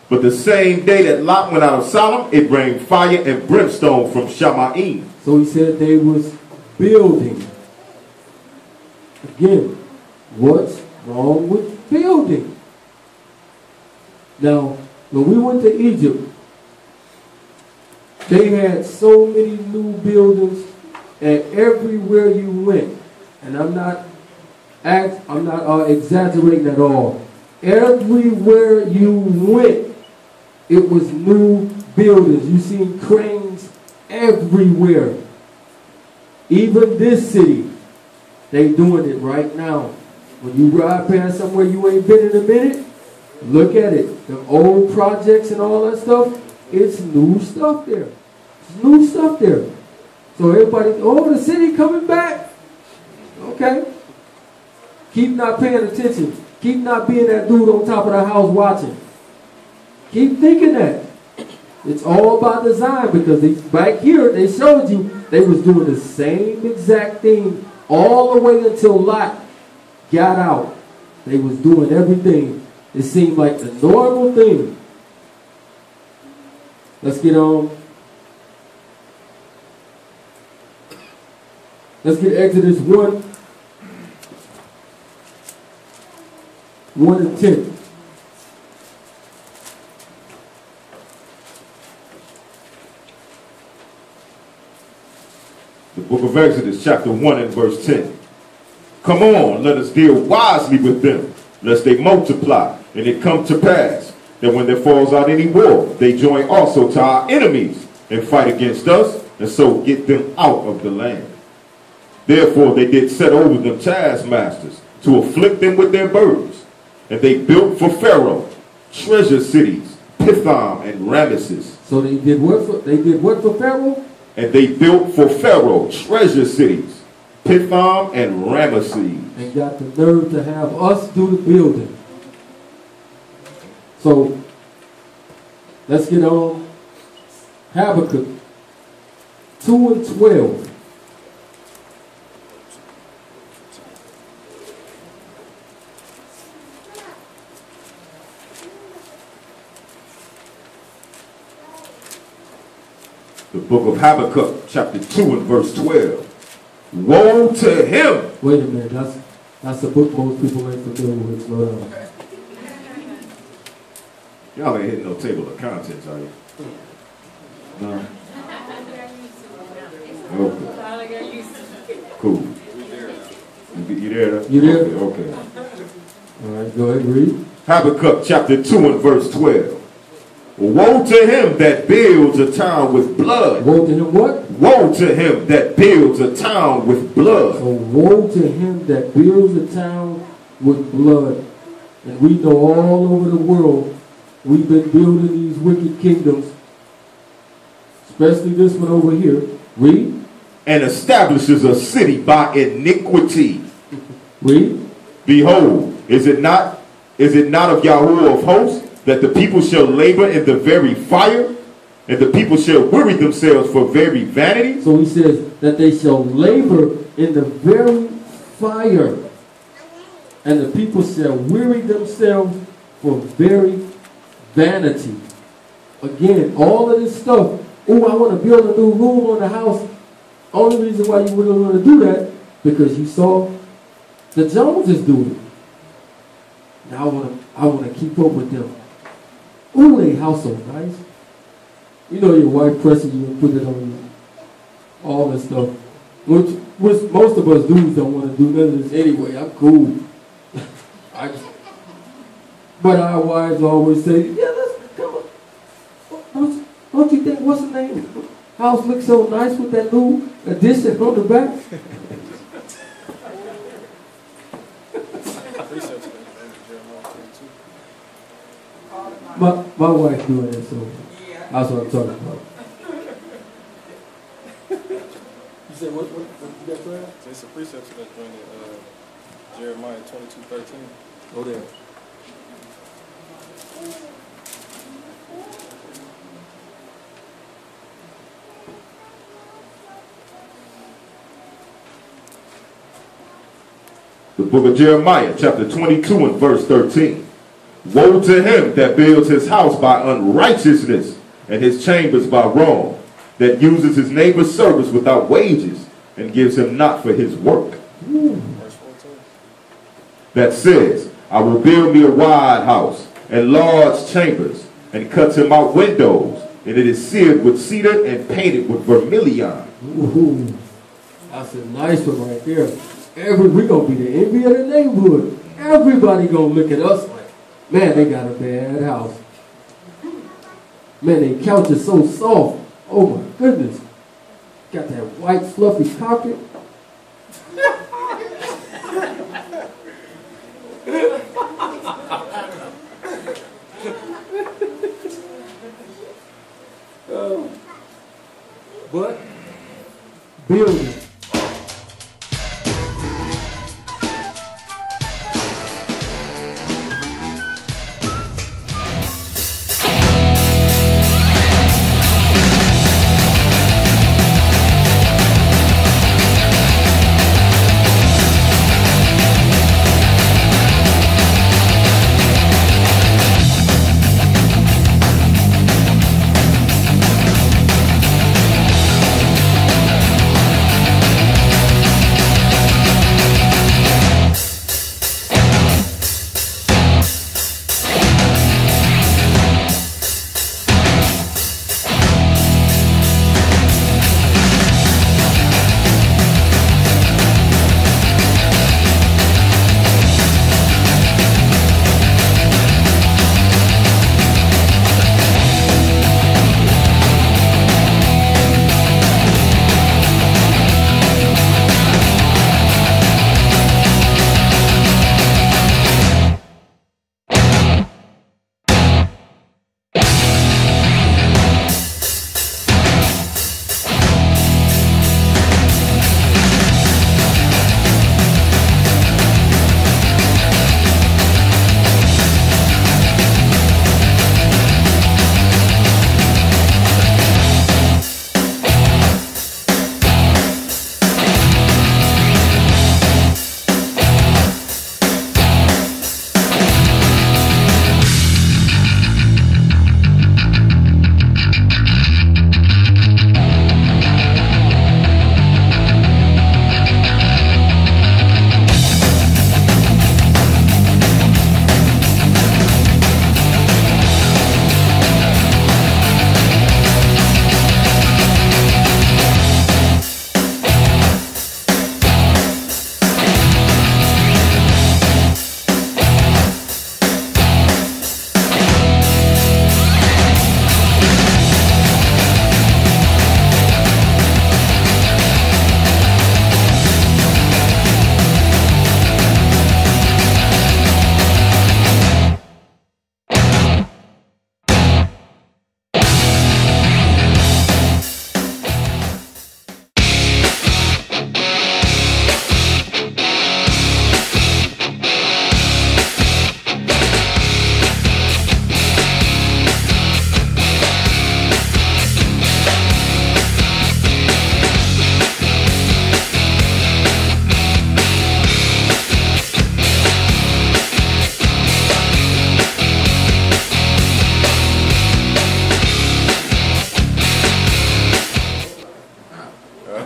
S2: But the same day that Lot went out of Sodom, it rained fire and brimstone from Shamaim.
S3: So he said they was building. Again, what's wrong with building? Now, when we went to Egypt, they had so many new buildings, and everywhere you went, and I'm not exaggerating at all. Everywhere you went, it was new buildings. You seen cranes everywhere. Even this city, they doing it right now. When you ride past somewhere you ain't been in a minute, look at it. The old projects and all that stuff, it's new stuff there. It's new stuff there. So everybody, oh, the city coming back. Okay. Keep not paying attention. Keep not being that dude on top of the house watching. Keep thinking that. It's all by design, because they, back here they showed you they was doing the same exact thing all the way until Lot got out. They was doing everything. It seemed like the normal thing. Let's get on. Let's get Exodus 1. 1 and 10.
S2: The book of Exodus, chapter 1 and verse 10. Come on, let us deal wisely with them, lest they multiply, and it come to pass that when there falls out any war, they join also to our enemies and fight against us, and so get them out of the land. Therefore they did set over them taskmasters to afflict them with their burdens. And they built for Pharaoh treasure cities, Pithom and Ramesses.
S3: So they did what for Pharaoh?
S2: And they built for Pharaoh treasure cities, Pithom and Ramesses.
S3: And got the nerve to have us do the building. So let's get on Habakkuk 2 and 12.
S2: The book of Habakkuk, chapter 2 and verse 12. Woe to him!
S3: Wait a minute, that's a book most people ain't familiar with. Slow down.
S2: Y'all ain't hitting no table of contents, are you? No? Okay. Cool. You there?
S3: You there?
S2: Okay.
S3: All right, go ahead, read.
S2: Habakkuk, chapter 2 and verse 12. Woe to him that builds a town with blood.
S3: Woe to him what?
S2: Woe to him that builds a town with blood.
S3: So woe to him that builds a town with blood. And we know all over the world, we've been building these wicked kingdoms, especially this one over here. Read.
S2: And establishes a city by iniquity.
S3: Read.
S2: Behold, is it not of Yahweh of hosts, that the people shall labor in the very fire, and the people shall weary themselves for very vanity?
S3: So he says that they shall labor in the very fire, and the people shall weary themselves for very vanity. Again, all of this stuff. Oh, I want to build a new room on the house. Only reason why you wouldn't want to do that, because you saw the Joneses do it. Now I want to keep up with them. Ooh, they house so nice. You know your wife pressing you and put it on you. All this stuff. Which most of us dudes don't want to do none of this anyway. I'm cool. But our wives always say, yeah, let's come on. Don't you think, what's the name? House looks so nice with that new addition on the back. My wife doing it, so that's what I'm talking about.
S4: You said what you got there? It's a precept that's joined in Jeremiah 22:13.
S3: Go there.
S2: The book of Jeremiah, chapter 22 and verse 13. Woe to him that builds his house by unrighteousness and his chambers by wrong, that uses his neighbor's service without wages and gives him not for his work.
S4: Verse 14.
S2: That says, I will build me a wide house and large chambers, and cuts him out windows, and it is sealed with cedar and painted with vermilion.
S3: Ooh, that's a nice one right there. We gonna be the envy of the neighborhood. Everybody gonna look at us like, man, they got a bad house. Man, their couch is so soft. Oh my goodness. Got that white fluffy carpet. But building.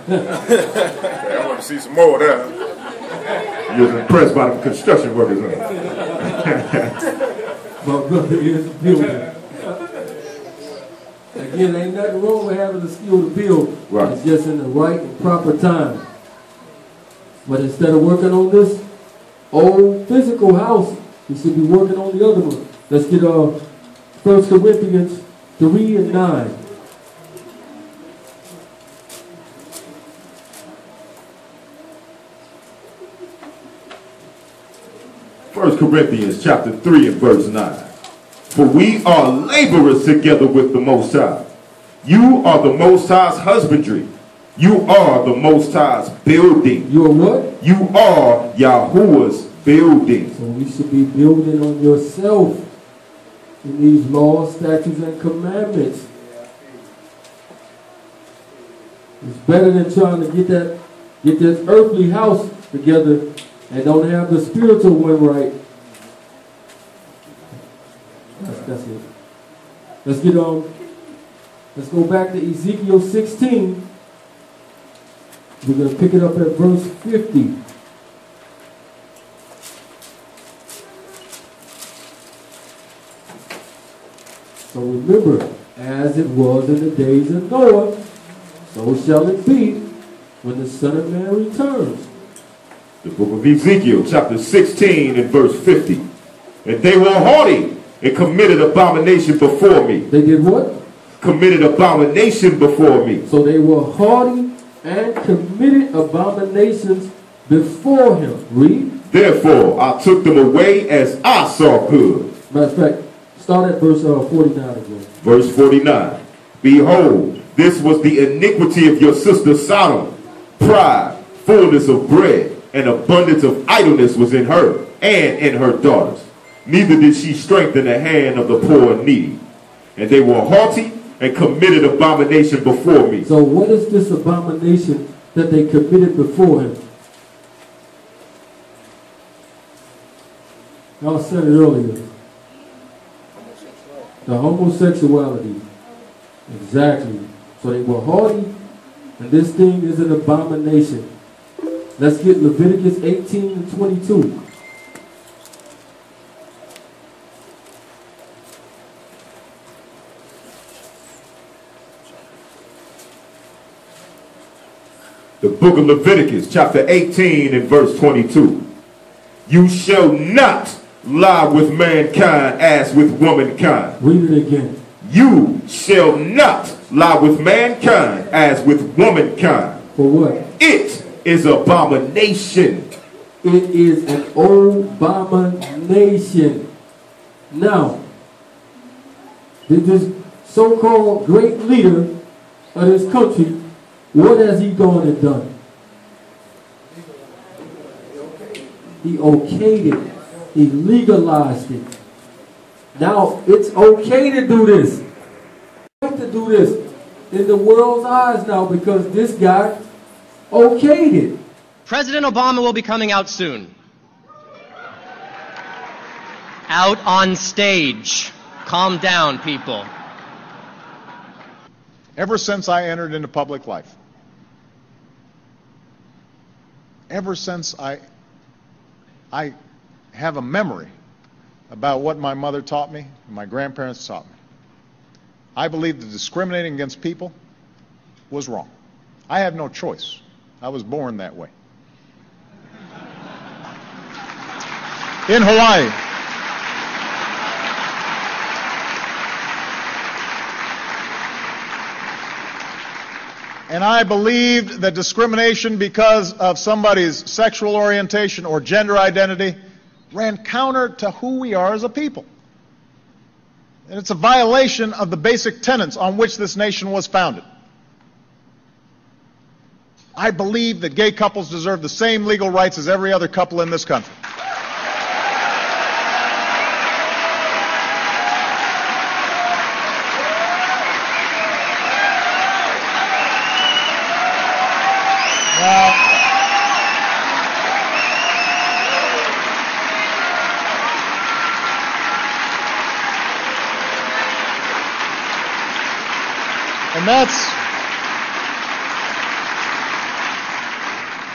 S2: I want to see some more of that. You was impressed by the construction workers, huh?
S3: My brother is a builder. Again, ain't nothing wrong with having the skill to build.
S2: Right.
S3: It's just in the right and proper time. But instead of working on this old physical house, we should be working on the other one. Let's get 1 Corinthians 3 and 9.
S2: First Corinthians chapter 3 and verse 9. For we are laborers together with the Most High. You are the Most High's husbandry. You are the Most High's building.
S3: You are what?
S2: You are Yahuwah's building.
S3: So we should be building on yourself in these laws, statutes, and commandments. It's better than trying to get this earthly house together and don't have the spiritual one right. That's it. Let's get on. Let's go back to Ezekiel 16. We're going to pick it up at verse 50. So remember, as it was in the days of Noah, so shall it be when the Son of Man returns.
S2: The book of Ezekiel, chapter 16 and verse 50. And they were haughty and committed abomination before me.
S3: They did what?
S2: Committed abomination before me.
S3: So they were haughty and committed abominations before him. Read.
S2: Therefore, I took them away as I saw good.
S3: Matter of fact, start at verse 49 again.
S2: Verse 49. Behold, this was the iniquity of your sister Sodom. Pride, fullness of bread, and abundance of idleness was in her and in her daughters. Neither did she strengthen the hand of the poor and needy. And they were haughty and committed abomination before me.
S3: So what is this abomination that they committed before him? Y'all said it earlier. The homosexuality. Exactly. So they were haughty, and this thing is an abomination. Let's get Leviticus 18 and 22.
S2: The book of Leviticus, chapter 18 and verse 22. You shall not lie with mankind as with womankind.
S3: Read it again.
S2: You shall not lie with mankind as with womankind.
S3: For what?
S2: It is abomination.
S3: It is an abomination. Now, did this so-called great leader of this country, what has he gone and done? He okayed it. He legalized it. Now, it's okay to do this. To do this in the world's eyes now because this guy okayed it.
S5: President Obama will be coming out soon. Out on stage. Calm down, people.
S6: Ever since I entered into public life, ever since I have a memory about what my mother taught me and my grandparents taught me, I believe that discriminating against people was wrong. I had no choice. I was born that way. In Hawaii, and I believed that discrimination because of somebody's sexual orientation or gender identity ran counter to who we are as a people. And it's a violation of the basic tenets on which this nation was founded. I believe that gay couples deserve the same legal rights as every other couple in this country.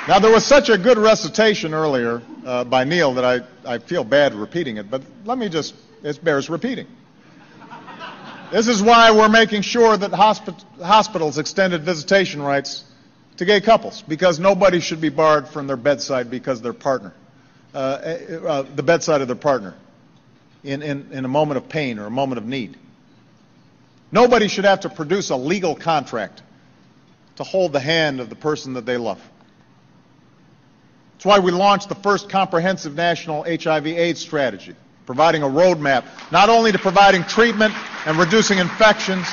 S6: Now, there was such a good recitation earlier by Neil that I feel bad repeating it, but let me just, it bears repeating. This is why we're making sure that hospitals extended visitation rights to gay couples, because nobody should be barred from their bedside because their partner, the bedside of their partner, in a moment of pain or a moment of need. Nobody should have to produce a legal contract to hold the hand of the person that they love. That's why we launched the first comprehensive national HIV/AIDS strategy, providing a roadmap not only to providing treatment and reducing infections,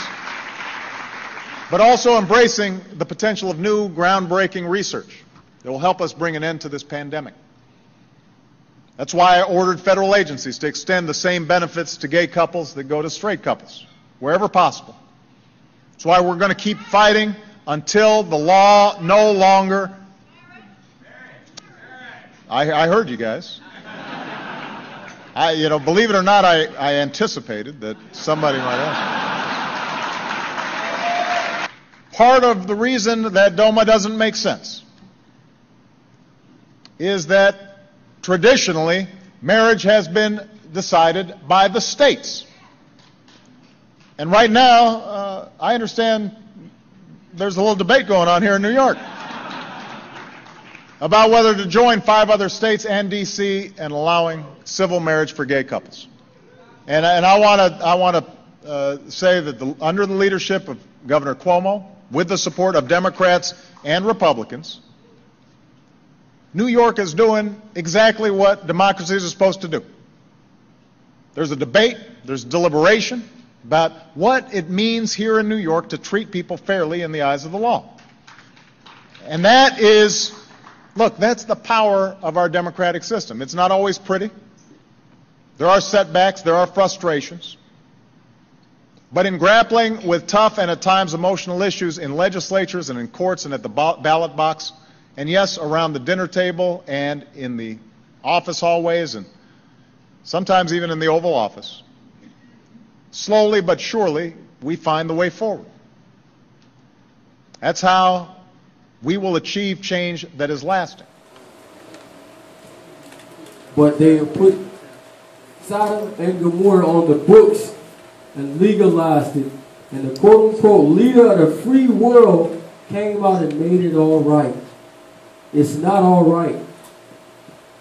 S6: but also embracing the potential of new groundbreaking research that will help us bring an end to this pandemic. That's why I ordered federal agencies to extend the same benefits to gay couples that go to straight couples, wherever possible. That's why we're going to keep fighting until the law no longer... I heard you guys. Believe it or not, I anticipated that somebody might ask. Part of the reason that DOMA doesn't make sense is that traditionally marriage has been decided by the states. And right now, I understand there's a little debate going on here in New York about whether to join 5 other states and D.C. and allowing civil marriage for gay couples. And I want to say that under the leadership of Governor Cuomo, with the support of Democrats and Republicans, New York is doing exactly what democracies are supposed to do. There's a debate, there's deliberation about what it means here in New York to treat people fairly in the eyes of the law. And that is... Look, that's the power of our democratic system. It's not always pretty. There are setbacks, there are frustrations. But in grappling with tough and at times emotional issues in legislatures and in courts and at the ballot box, and yes, around the dinner table and in the office hallways and sometimes even in the Oval Office, slowly but surely we find the way forward. That's how we will achieve change that is lasting.
S3: But they have put Sodom and Gomorrah on the books and legalized it. And the quote-unquote leader of the free world came out and made it all right. It's not all right.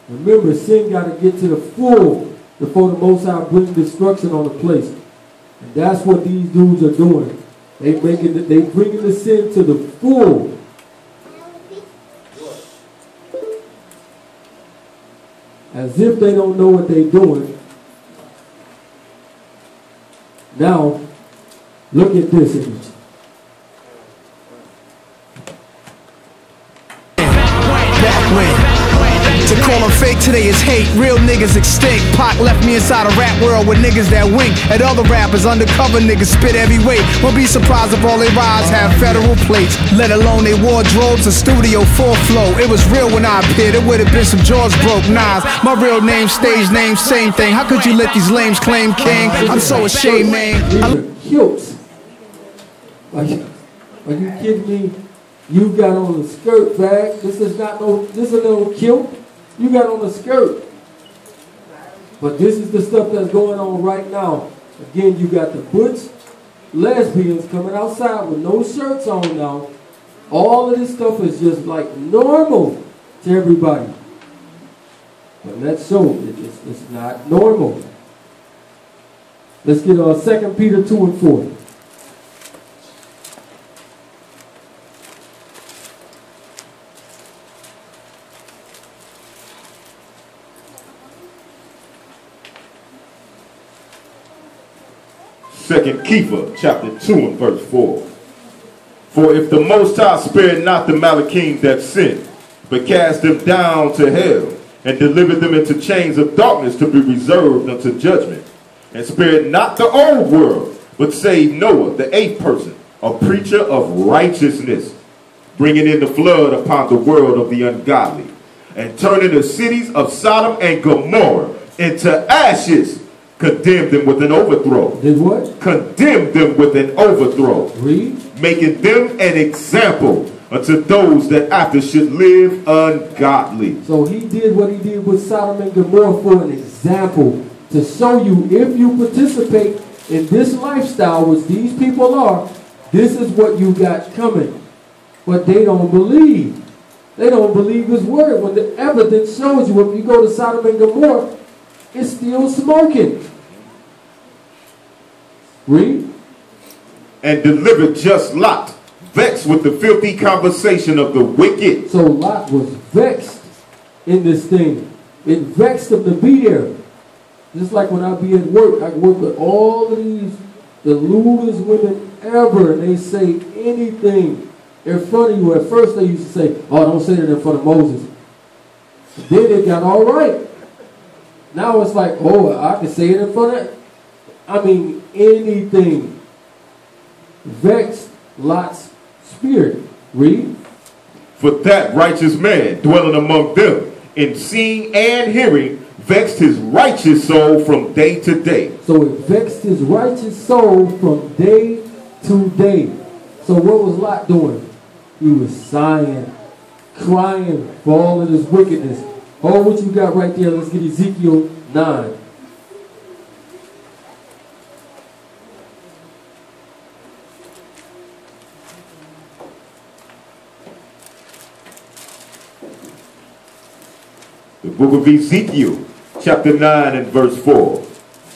S3: Remember, sin got to get to the full before the Most High brings destruction on the place. And that's what these dudes are doing. They bringing the sin to the full. As if they don't know what they're doing. Now, look at this image.
S7: To call them fake today is hate. Real niggas extinct. Pac left me inside a rap world with niggas that wink at other rappers. Undercover niggas spit heavyweight. Won't be surprised if all they rides have federal plates, let alone they wardrobes or studio 4 flow. It was real when I appeared. It would have been some jaws broke knives. My real name, stage name, same thing. How could you let these lames claim king? I'm so ashamed, man.
S3: Kilts. Are you kidding me? You got on a skirt bag. This is no kilt. You got on a skirt. But this is the stuff that's going on right now. Again, you got the butch lesbians coming outside with no shirts on now. All of this stuff is just like normal to everybody. But let's show it's not normal. Let's get 2 Peter 2 and 4.
S2: Second Kepha, chapter 2 and verse 4. For if the Most High spared not the Malachim that sinned, but cast them down to hell, and delivered them into chains of darkness to be reserved unto judgment, and spared not the old world, but saved Noah, the 8th person, a preacher of righteousness, bringing in the flood upon the world of the ungodly, and turning the cities of Sodom and Gomorrah into ashes, condemned them with an overthrow.
S3: Did what?
S2: Condemned them with an overthrow.
S3: Read.
S2: Making them an example unto those that after should live ungodly.
S3: So he did what he did with Sodom and Gomorrah for an example, to show you if you participate in this lifestyle, which these people are, this is what you got coming. But they don't believe. They don't believe his word. When the evidence shows you, if you go to Sodom and Gomorrah, it's still smoking. Read.
S2: And delivered just Lot, vexed with the filthy conversation of the wicked.
S3: So Lot was vexed in this thing. It vexed him to be there. Just like when I be at work, I work with all of these, the lewdest women ever, and they say anything in front of you. At first they used to say, oh, don't say that in front of Moses. Then it got all right. Now it's like, oh, I can say it in front of, I mean, anything. Vexed Lot's spirit. Read.
S2: For that righteous man dwelling among them, in seeing and hearing, vexed his righteous soul from day to day.
S3: So it vexed his righteous soul from day to day. So what was Lot doing? He was sighing, crying for all of this wickedness. Oh, what you got right there? Let's get Ezekiel 9.
S2: The book of Ezekiel, chapter 9 and verse 4.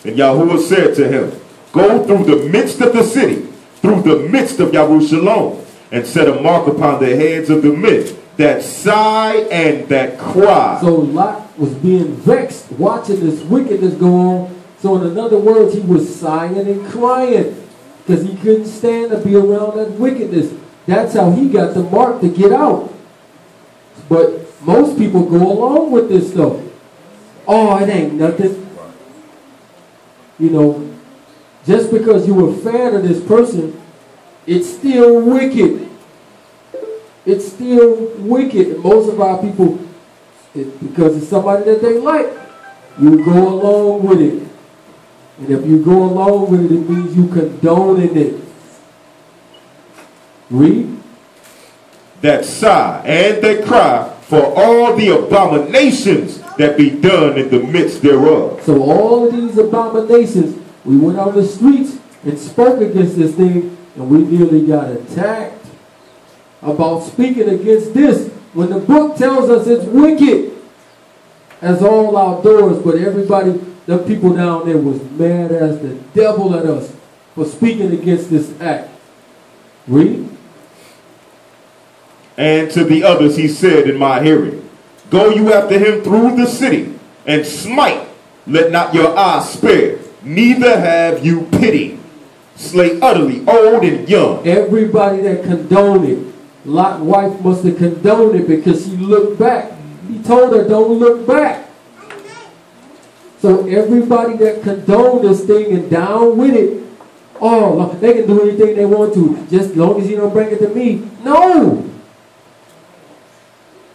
S2: And Yahuwah said to him, go through the midst of the city, through the midst of Jerusalem, and set a mark upon the heads of the men that sigh and that cry.
S3: So Lot was being vexed watching this wickedness go on. So in other words, he was sighing and crying because he couldn't stand to be around that wickedness. That's how he got the mark to get out. But most people go along with this stuff. Oh, it ain't nothing. You know, just because you're a fan of this person, it's still wicked. It's still wicked. And most of our people, because it's somebody that they like, you go along with it. And if you go along with it, it means you condoning it. Read.
S2: That sigh and that cry for all the abominations that be done in the midst thereof.
S3: So all of these abominations, we went on the streets and spoke against this thing, and we nearly got attacked about speaking against this when the book tells us it's wicked as all outdoors. But everybody, the people down there was mad as the devil at us for speaking against this act. Read.
S2: And to the others he said in my hearing, go you after him through the city, and smite, let not your eye spare, neither have you pity. Slay utterly old and young.
S3: Everybody that condoned it, Lot's wife must have condoned it because she looked back. He told her, don't look back. So everybody that condoned this thing and down with it, oh, they can do anything they want to, just as long as you don't bring it to me. No!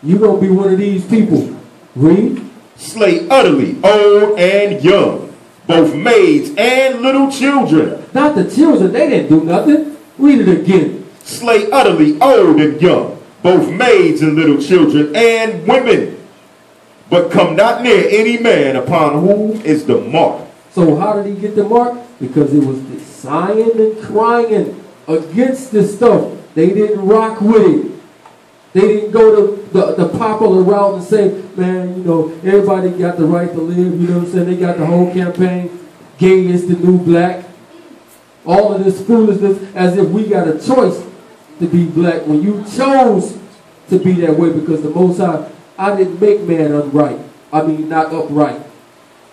S3: You're going to be one of these people. Read.
S2: Slay utterly old and young, both maids and little children.
S3: Not the children, they didn't do nothing. Read it again.
S2: Slay utterly old and young, both maids and little children and women. But come not near any man upon whom is the mark.
S3: So how did he get the mark? Because it was the sighing and crying against this stuff. They didn't rock with it. They didn't go to the popular route and say, man, you know, everybody got the right to live, you know what I'm saying? They got the whole campaign, gay is the new black. All of this foolishness as if we got a choice to be black when you chose to be that way, because the Most High, I didn't make man unright. I mean, not upright.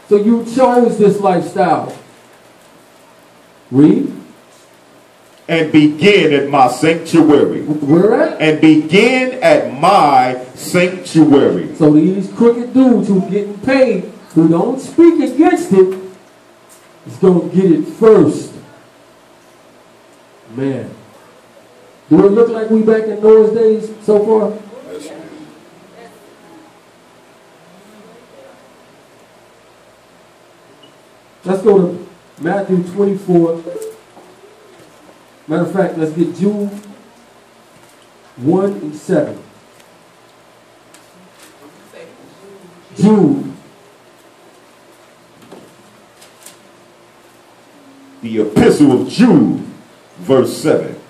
S3: So you chose this lifestyle. Read.
S2: And begin at my sanctuary.
S3: Where at?
S2: And begin at my sanctuary.
S3: So these crooked dudes who getting paid, who don't speak against it, is going to get it first. Man. Do it look like we back in Noah's days so far? Let's go to Matthew 24. Matter of fact, let's get Jude 1 and 7.
S2: Jude. The the Epistle of Jude, verse 7.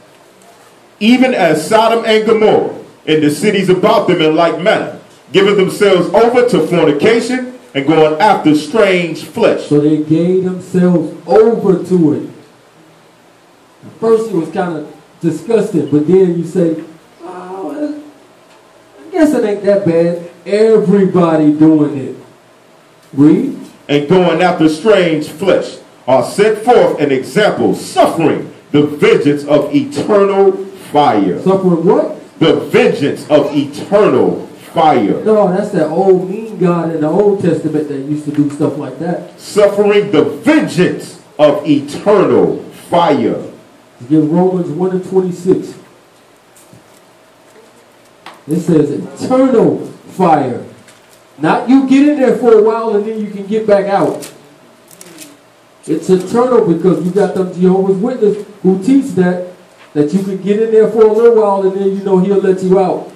S2: Even as Sodom and Gomorrah and the cities about them in like manner, giving themselves over to fornication and going after strange flesh.
S3: So they gave themselves over to it. At first it was kind of disgusting, but then you say, oh, I guess it ain't that bad. Everybody doing it. Read.
S2: And going after strange flesh are set forth an example, suffering the vengeance of eternal fire.
S3: Suffering what?
S2: The vengeance of eternal fire.
S3: No, that's that old mean God in the Old Testament that used to do stuff like that.
S2: Suffering the vengeance of eternal fire.
S3: Give Romans 1:26. It says eternal fire. Not you get in there for a while and then you can get back out. It's eternal because you got them Jehovah's Witnesses who teach that you can get in there for a little while and then you know he'll let you out.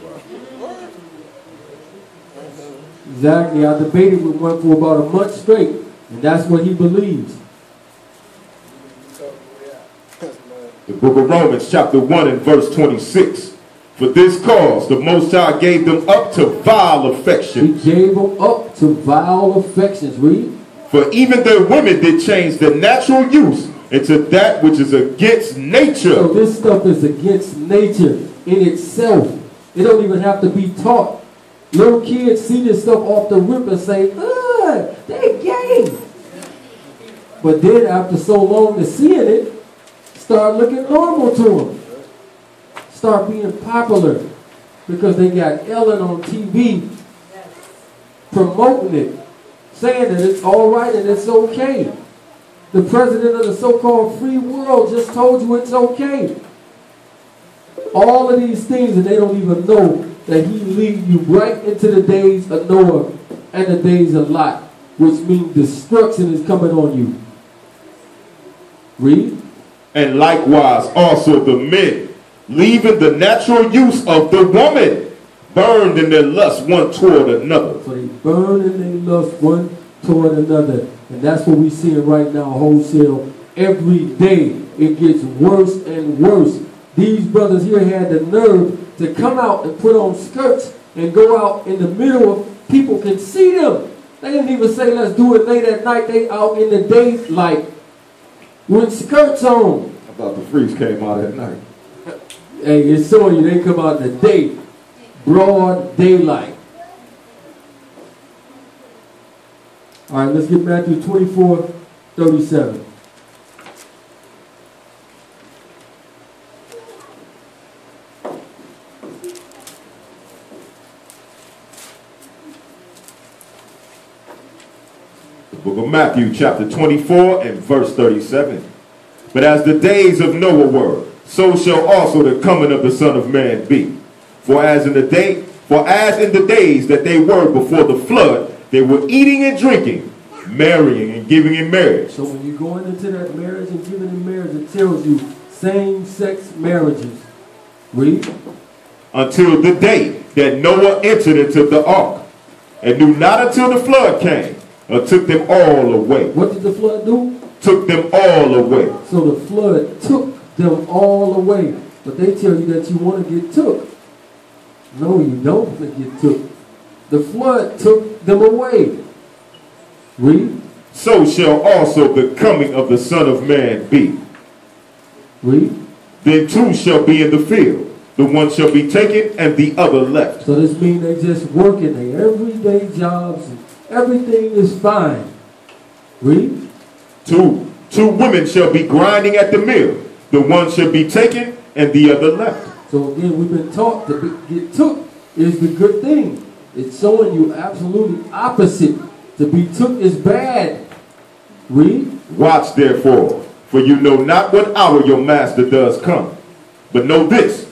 S3: Exactly. I debated with one for about a month straight, and that's what he believes.
S2: The book of Romans chapter 1 and verse 26. For this cause the Most High gave them up to vile affections.
S3: He gave them up to vile affections. Read.
S2: For even their women did change the natural use into that which is against nature.
S3: So this stuff is against nature in itself. It don't even have to be taught. Little kids see this stuff off the rip and say, ugh, they're gay. But then after so long to seeing it, start looking normal to them. Start being popular because they got Ellen on TV promoting it, saying that it's all right and it's okay. The president of the so-called free world just told you it's okay. All of these things, and they don't even know that he lead you right into the days of Noah and the days of Lot, which means destruction is coming on you. Read.
S2: And likewise also the men, leaving the natural use of the woman, burned in their lust one toward another.
S3: So they burn in their lust one toward another. And that's what we're seeing right now wholesale. Every day it gets worse and worse. These brothers here had the nerve to come out and put on skirts and go out in the middle of people can see them. They didn't even say let's do it late at night. They out in the daylight with skirts on.
S2: I thought the freaks came out at night.
S3: Hey, it's showing you they come out in the day. Broad daylight. All right, let's get Matthew 24:37.
S2: The book of Matthew chapter 24 and verse 37. But as the days of Noah were, so shall also the coming of the Son of Man be. For as in the days that they were before the flood, they were eating and drinking, marrying and giving in marriage.
S3: So when you're going into that marriage and giving in marriage, it tells you same-sex marriages. Read.
S2: Until the day that Noah entered into the ark, and knew not until the flood came, and took them all away.
S3: What did the flood do?
S2: Took them all away.
S3: So the flood took them all away. But they tell you that you want to get took. No, you don't want to get took. The flood took them away. Read.
S2: So shall also the coming of the Son of Man be.
S3: Read.
S2: Then two shall be in the field. The one shall be taken and the other left.
S3: So this means they just working their everyday jobs and everything is fine. Read.
S2: Two women shall be grinding at the mill. The one shall be taken and the other left.
S3: So again, we've been taught to get took is the good thing. It's showing you absolutely opposite. To be took is bad. Read.
S2: Watch therefore, for you know not what hour your master does come. But know this,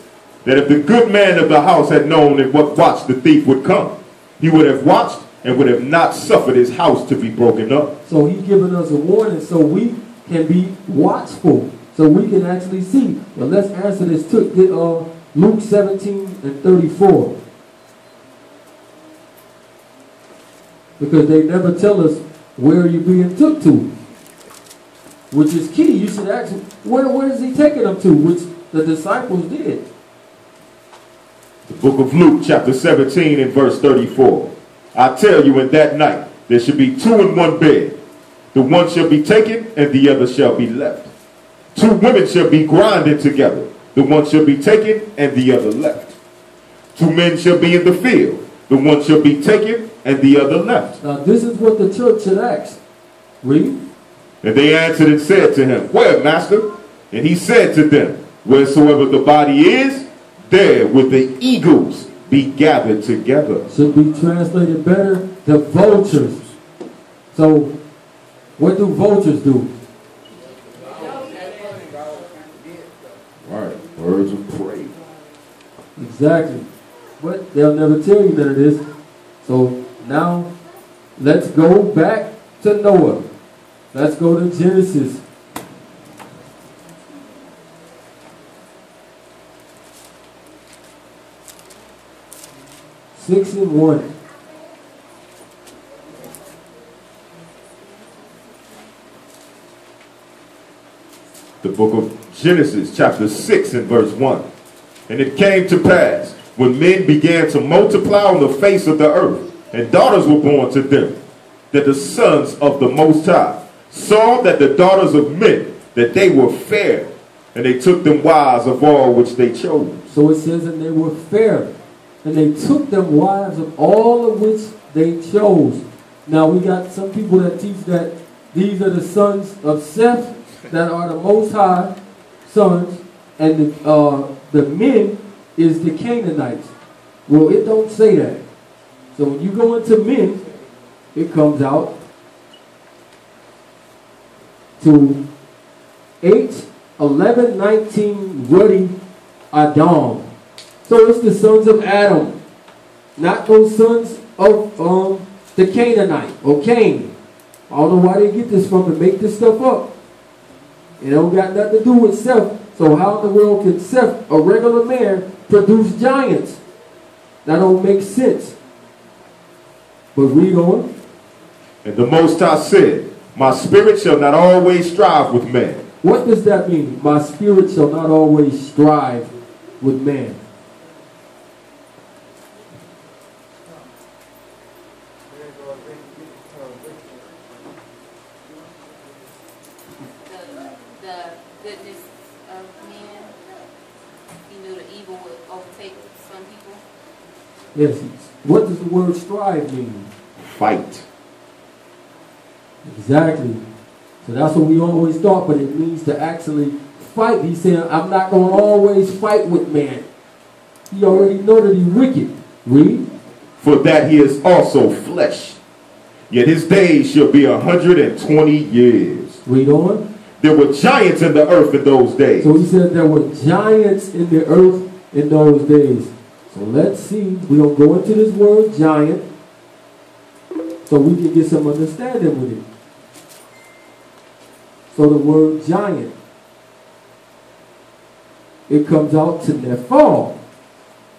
S2: that if the good man of the house had known in what watch the thief would come, he would have watched and would have not suffered his house to be broken up.
S3: So he's giving us a warning so we can be watchful. So we can actually see. Well, let's answer this. Get Luke 17 and 34. Because they never tell us where you're being took to. which is key. You should ask, where is he taking them to, which the disciples did.
S2: The book of Luke, chapter 17 and verse 34. I tell you, in that night, there shall be two in one bed. The one shall be taken, and the other shall be left. Two women shall be grinding together. The one shall be taken, and the other left. Two men shall be in the field. The one shall be taken, and the other left.
S3: Now this is what the church should ask. Read.
S2: And they answered and said to him, Where, master? And he said to them, Wheresoever the body is, there will the eagles be gathered together.
S3: Should be translated better, the vultures. So, what do vultures do?
S2: Right, birds of prey.
S3: Exactly. But they'll never tell you none of this. So, now, let's go back to Noah. Let's go to Genesis. Six and 1.
S2: The book of Genesis, chapter 6 and verse 1. And it came to pass, when men began to multiply on the face of the earth, and daughters were born to them, that the sons of the Most High saw that the daughters of men, that they were fair, and they took them wives of all which they chose.
S3: So it says, and they were fair, and they took them wives of all of which they chose. Now we got some people that teach that these are the sons of Seth that are the Most High sons, and the men is the Canaanites. Well, it don't say that. So when you go into men, it comes out to 8, 11, 19, Ruddy, Adam. So it's the sons of Adam, not those sons of the Canaanite or Cain. I don't know why they get this from and make this stuff up. It don't got nothing to do with Seth. So how in the world can Seth, a regular man, produce giants? That don't make sense. But read on.
S2: And the Most High said, My spirit shall not always strive with man.
S3: What does that mean? My spirit shall not always strive with man.
S17: The goodness of man, you know, the evil will overtake some people.
S3: Yes. What does the word strive mean?
S2: Fight.
S3: Exactly. So that's what we always thought, but it means to actually fight. He said, I'm not going to always fight with man. He already know that he's wicked. Read.
S2: For that he is also flesh. Yet his days shall be 120 years.
S3: Read on.
S2: There were giants in the earth in those days.
S3: So he said there were giants in the earth in those days. So let's see. We're going to go into this word giant so we can get some understanding with it. So the word giant, it comes out to Nephal,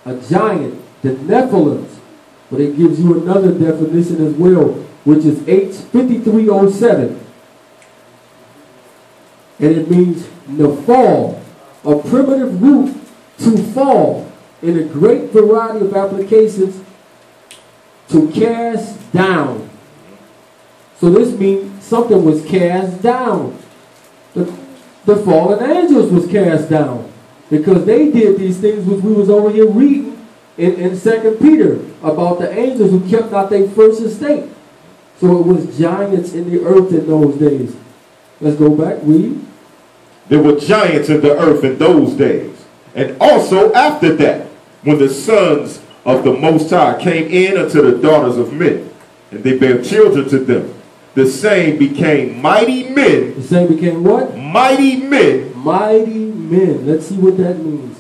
S3: a giant, the Nephilim. But it gives you another definition as well, which is H5307. And it means Nephal, a primitive root to fall, in a great variety of applications, to cast down. So this means something was cast down. The fallen angels was cast down because they did these things which we was over here reading in 2 Peter about the angels who kept not their first estate. So it was giants in the earth in those days. Let's go back, read.
S2: There were giants in the earth in those days. And also after that, when the sons of the Most High came in unto the daughters of men, and they bare children to them, the same became mighty men.
S3: The same became what?
S2: Mighty men.
S3: Mighty men. Let's see what that means.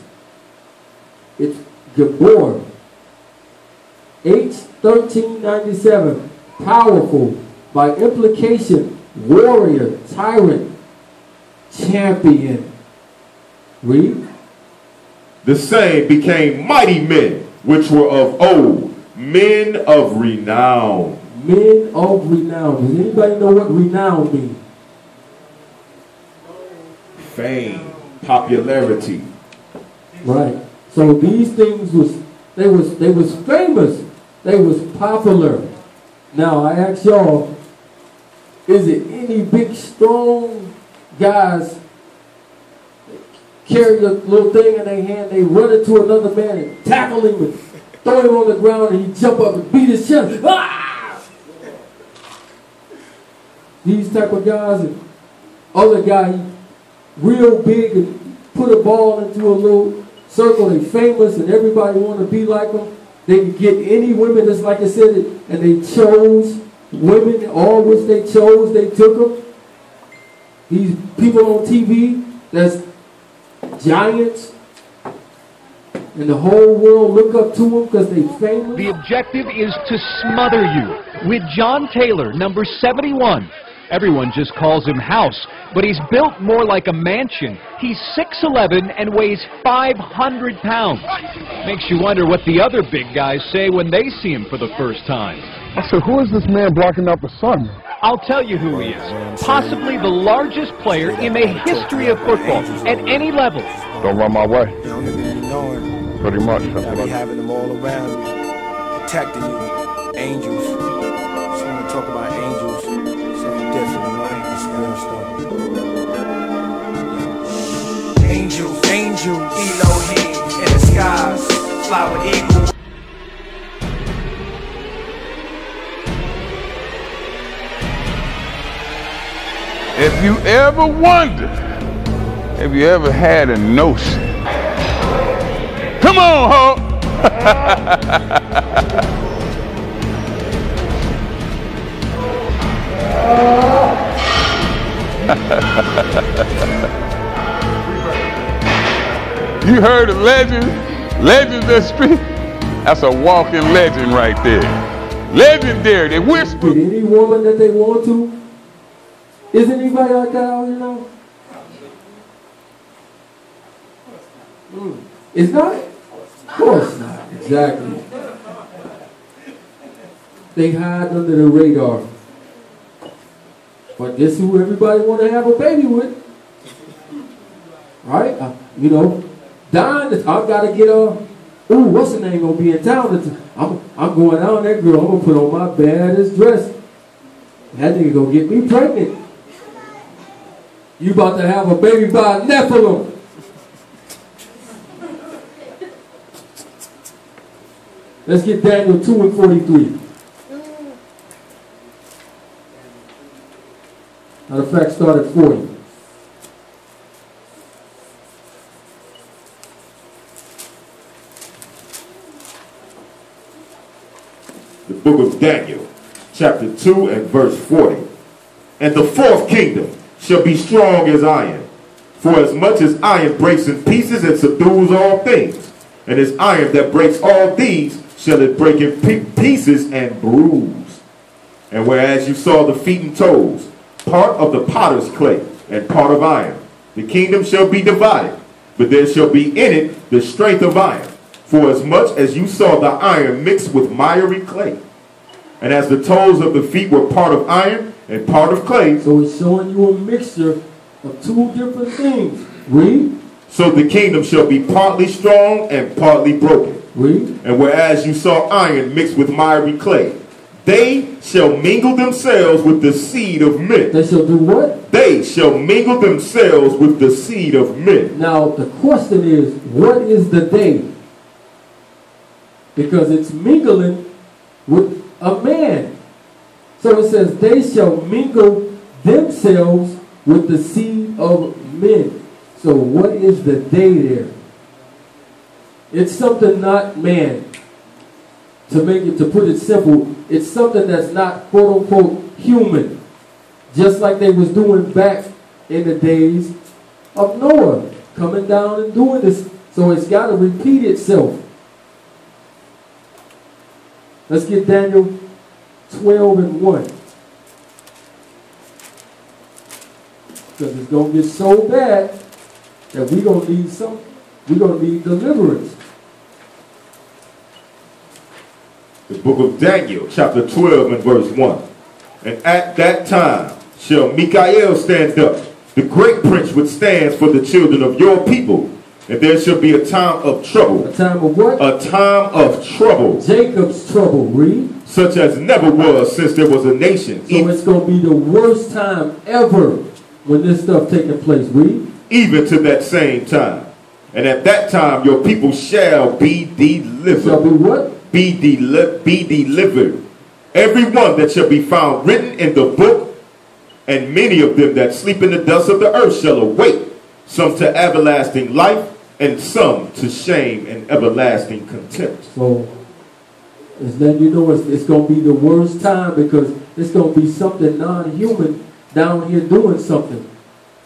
S3: It's Gabor. H1397. Powerful. By implication, warrior, tyrant, champion. Read.
S2: The same became mighty men, which were of old, men of renown.
S3: Men of renown. Does anybody know what renown means?
S2: fame, popularity.
S3: Right. So these things was famous. They was popular. Now I ask y'all, is it any big strong guys carry a little thing in their hand, they run into another man and tackle him and throw him on the ground and he jump up and beat his chest? Ah! These type of guys, and other guy real big and put a ball into a little circle, they famous and everybody want to be like them. They can get any women, just like I said, and they chose women, all which they chose, they took them. These people on TV, that's giants, and the whole world look up to them because they famous.
S8: The objective is to smother you with John Taylor, number 71. Everyone just calls him House, but he's built more like a mansion. He's 6'11" and weighs 500 pounds. Makes you wonder what the other big guys say when they see him for the first time.
S10: I said, who is this man blocking out the sun?
S8: I'll tell you who he is. Possibly the largest player in the history of football at any level.
S10: Don't run my way. Pretty much.
S11: I be having them all around you, protecting you. Angels. Just want to talk about angels. Something different, you know? Angel, angel, Elohim in the skies, fly with eagles.
S10: If you ever wondered, if you ever had a notion, come on, Hulk! You heard of legends of the street? That's a walking legend right there. Legendary, they whisper.
S3: Get any woman that they want to. Is anybody like that out here now? It's not? Of course not. Exactly. They hide under the radar. But this is who everybody want to have a baby with. Right? You know, Don, I've got to get ooh, what's her name gonna be in town? I'm going down that girl. I'm gonna put on my baddest dress. That nigga gonna get me pregnant. You about to have a baby by Nephilim. Let's get Daniel 2:43. Matter of fact, start at 40.
S2: The book of Daniel, chapter 2 and verse 40. And the fourth kingdom shall be strong as iron, for as much as iron breaks in pieces and subdues all things, and as iron that breaks all these shall it break in pieces and bruise. And whereas you saw the feet and toes, part of the potter's clay and part of iron, the kingdom shall be divided, but there shall be in it the strength of iron, for as much as you saw the iron mixed with miry clay. And as the toes of the feet were part of iron and part of clay.
S3: So it's showing you a mixture of two different things. Read.
S2: So the kingdom shall be partly strong and partly broken.
S3: Read.
S2: And whereas you saw iron mixed with miry clay, they shall mingle themselves with the seed of men.
S3: They shall do what?
S2: They shall mingle themselves with the seed of men.
S3: Now the question is, what is the they? Because it's mingling with a man. So it says they shall mingle themselves with the seed of men. So what is the they there? It's something not man. To put it simple, it's something that's not quote unquote human. Just like they was doing back in the days of Noah, coming down and doing this. So it's got to repeat itself. Let's get Daniel 12 and 1. Because it's going to get so bad that we're going to need we're going to need deliverance.
S2: The book of Daniel, chapter 12 and verse 1. And at that time shall Michael stand up, The great prince which stands for the children of your people. And there shall be a time of trouble.
S3: A time of what?
S2: A time of trouble.
S3: Jacob's trouble, read.
S2: Such as never was since there was a nation.
S3: So it's going to be the worst time ever when this stuff taking place, read.
S2: Even to that same time. And at that time your people shall be delivered.
S3: Shall be what?
S2: Be delivered. Every one that shall be found written in the book, and many of them that sleep in the dust of the earth shall awake, some to everlasting life, and some to shame and everlasting contempt.
S3: So it's letting you know it's going to be the worst time, because it's going to be something non-human down here doing something.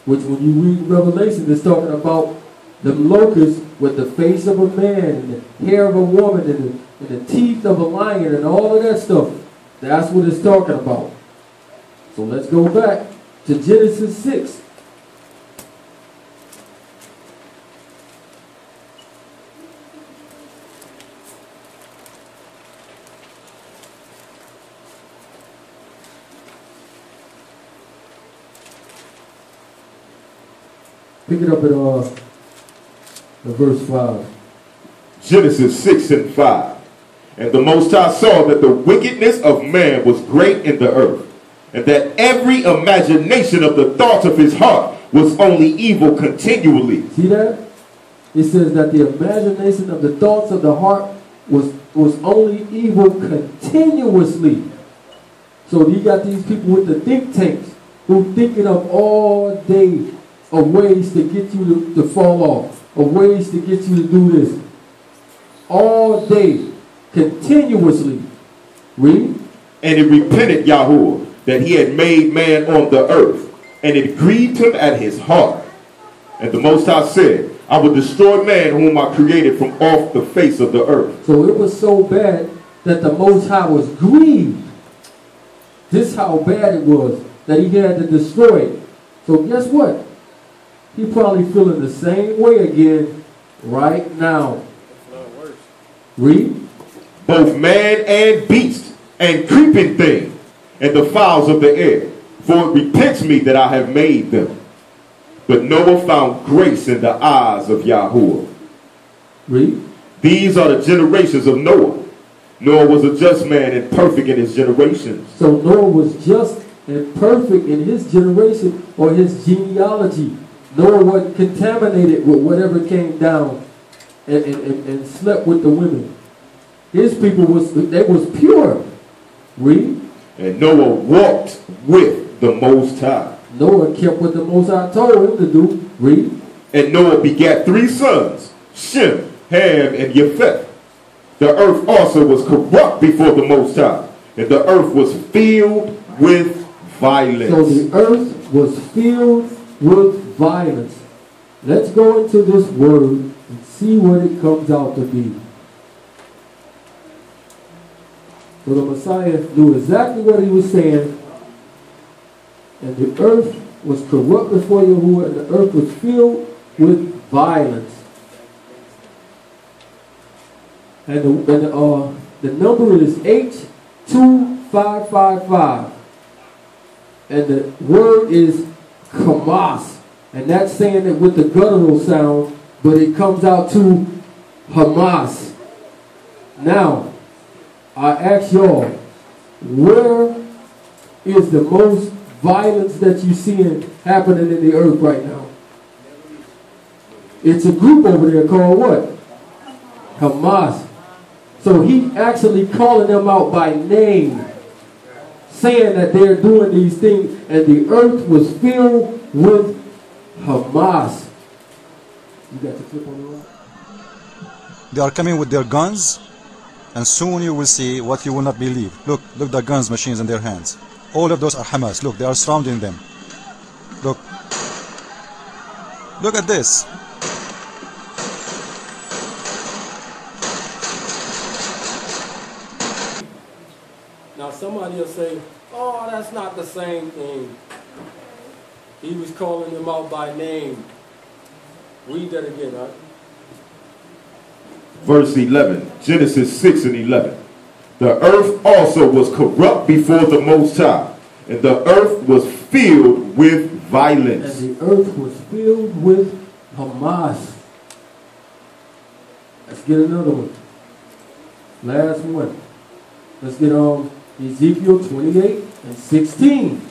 S3: Which when you read Revelation, it's talking about the locusts with the face of a man and the hair of a woman and the teeth of a lion and all of that stuff. That's what it's talking about. So let's go back to Genesis 6. Pick it up at verse 5.
S2: Genesis 6 and 5. And the Most High saw that the wickedness of man was great in the earth, and that every imagination of the thoughts of his heart was only evil continually.
S3: See that? It says that the imagination of the thoughts of the heart was only evil continuously. So you got these people with the think tanks who thinking of all day of ways to get you to fall off, of ways to get you to do this. All day, continuously. Read.
S2: And it repented Yahuwah that he had made man on the earth, and it grieved him at his heart. And the Most High said, I will destroy man whom I created from off the face of the earth.
S3: So it was so bad that the Most High was grieved. This is how bad it was that he had to destroy it. So guess what? He probably feeling the same way again right now. Read.
S2: Both man and beast, and creeping thing, and the fowls of the air. For it repents me that I have made them. But Noah found grace in the eyes of Yahuwah.
S3: Read.
S2: These are the generations of Noah. Noah was a just man and perfect in his generations.
S3: So Noah was just and perfect in his generation or his genealogy. Noah wasn't contaminated with whatever came down and slept with the women. His people was pure. Read.
S2: And Noah walked with the Most High.
S3: Noah kept what the Most High told him to do. Read.
S2: And Noah begat 3 sons, Shem, Ham, and Japheth. The earth also was corrupt before the Most High, and the earth was filled with violence.
S3: So the earth was filled with violence. Let's go into this word and see what it comes out to be. So the Messiah knew exactly what he was saying. And the earth was corrupt before Yahuwah, and the earth was filled with violence. And the number is H2555. And the word is Hamas. And that's saying it with the guttural sound, but it comes out to Hamas. Now, I ask y'all, where is the most violence that you're seeing happening in the earth right now? It's a group over there called what? Hamas. So he actually calling them out by name, saying that they're doing these things, and the earth was filled with Hamas. You got the clip on the right?
S9: They are coming with their guns, and soon you will see what you will not believe. Look the guns machines in their hands. All of those are Hamas. Look, they are surrounding them. Look at this.
S3: Now somebody will say, oh, that's not the same thing. He was calling them out by name. Read that again, right?
S2: Verse 11, Genesis 6 and 11. The earth also was corrupt before the Most High, and the earth was filled with violence.
S3: And the earth was filled with Hamas. Let's get another one. Last one. Let's get Ezekiel 28 and 16.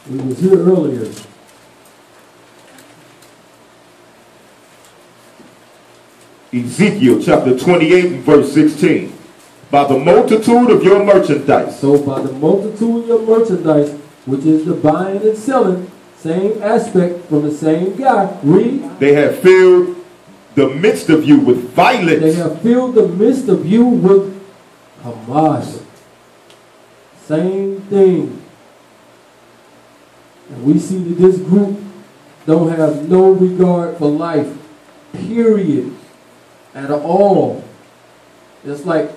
S3: We was here earlier.
S2: Ezekiel chapter 28 and verse 16. By the multitude of your merchandise.
S3: So by the multitude of your merchandise, which is the buying and selling, same aspect from the same guy. Read.
S2: They have filled the midst of you with violence.
S3: They have filled the midst of you with Hamas. Same thing. And we see that this group don't have no regard for life. Period. At all. It's like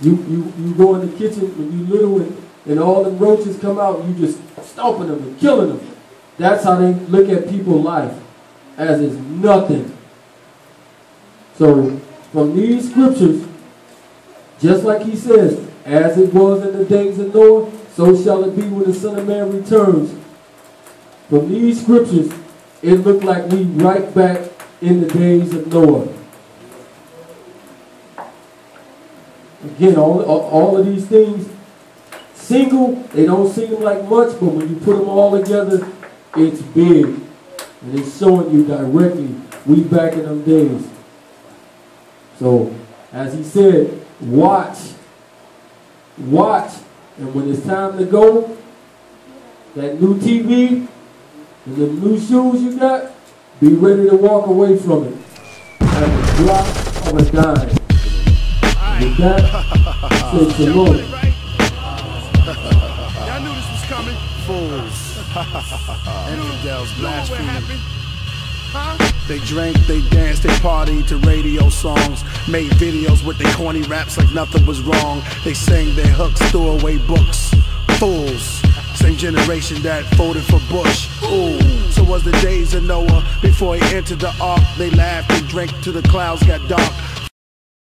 S3: you go in the kitchen when you little and all the roaches come out and you just stomping them and killing them. That's how they look at people's life, as is nothing. So from these scriptures, just like he says, as it was in the days of Noah, so shall it be when the Son of Man returns. From these scriptures, it looked like we right back in the days of Noah. Again, all of these things, single, they don't seem like much, but when you put them all together, it's big. And it's showing you directly, we back in them days. So, as he said, watch. Watch. And when it's time to go, that new TV and the new shoes you got, be ready to walk away from it at the drop of a dime. With that, say shalom.
S1: Y'all knew this was coming. Fools. Infidels, blaspheming. They drank, they danced, they partied to radio songs, made videos with their corny raps like nothing was wrong. They sang their hooks, threw away books. Fools. Same generation that voted for Bush. Ooh, so was the days of Noah before he entered the ark. They laughed and drank till the clouds got dark.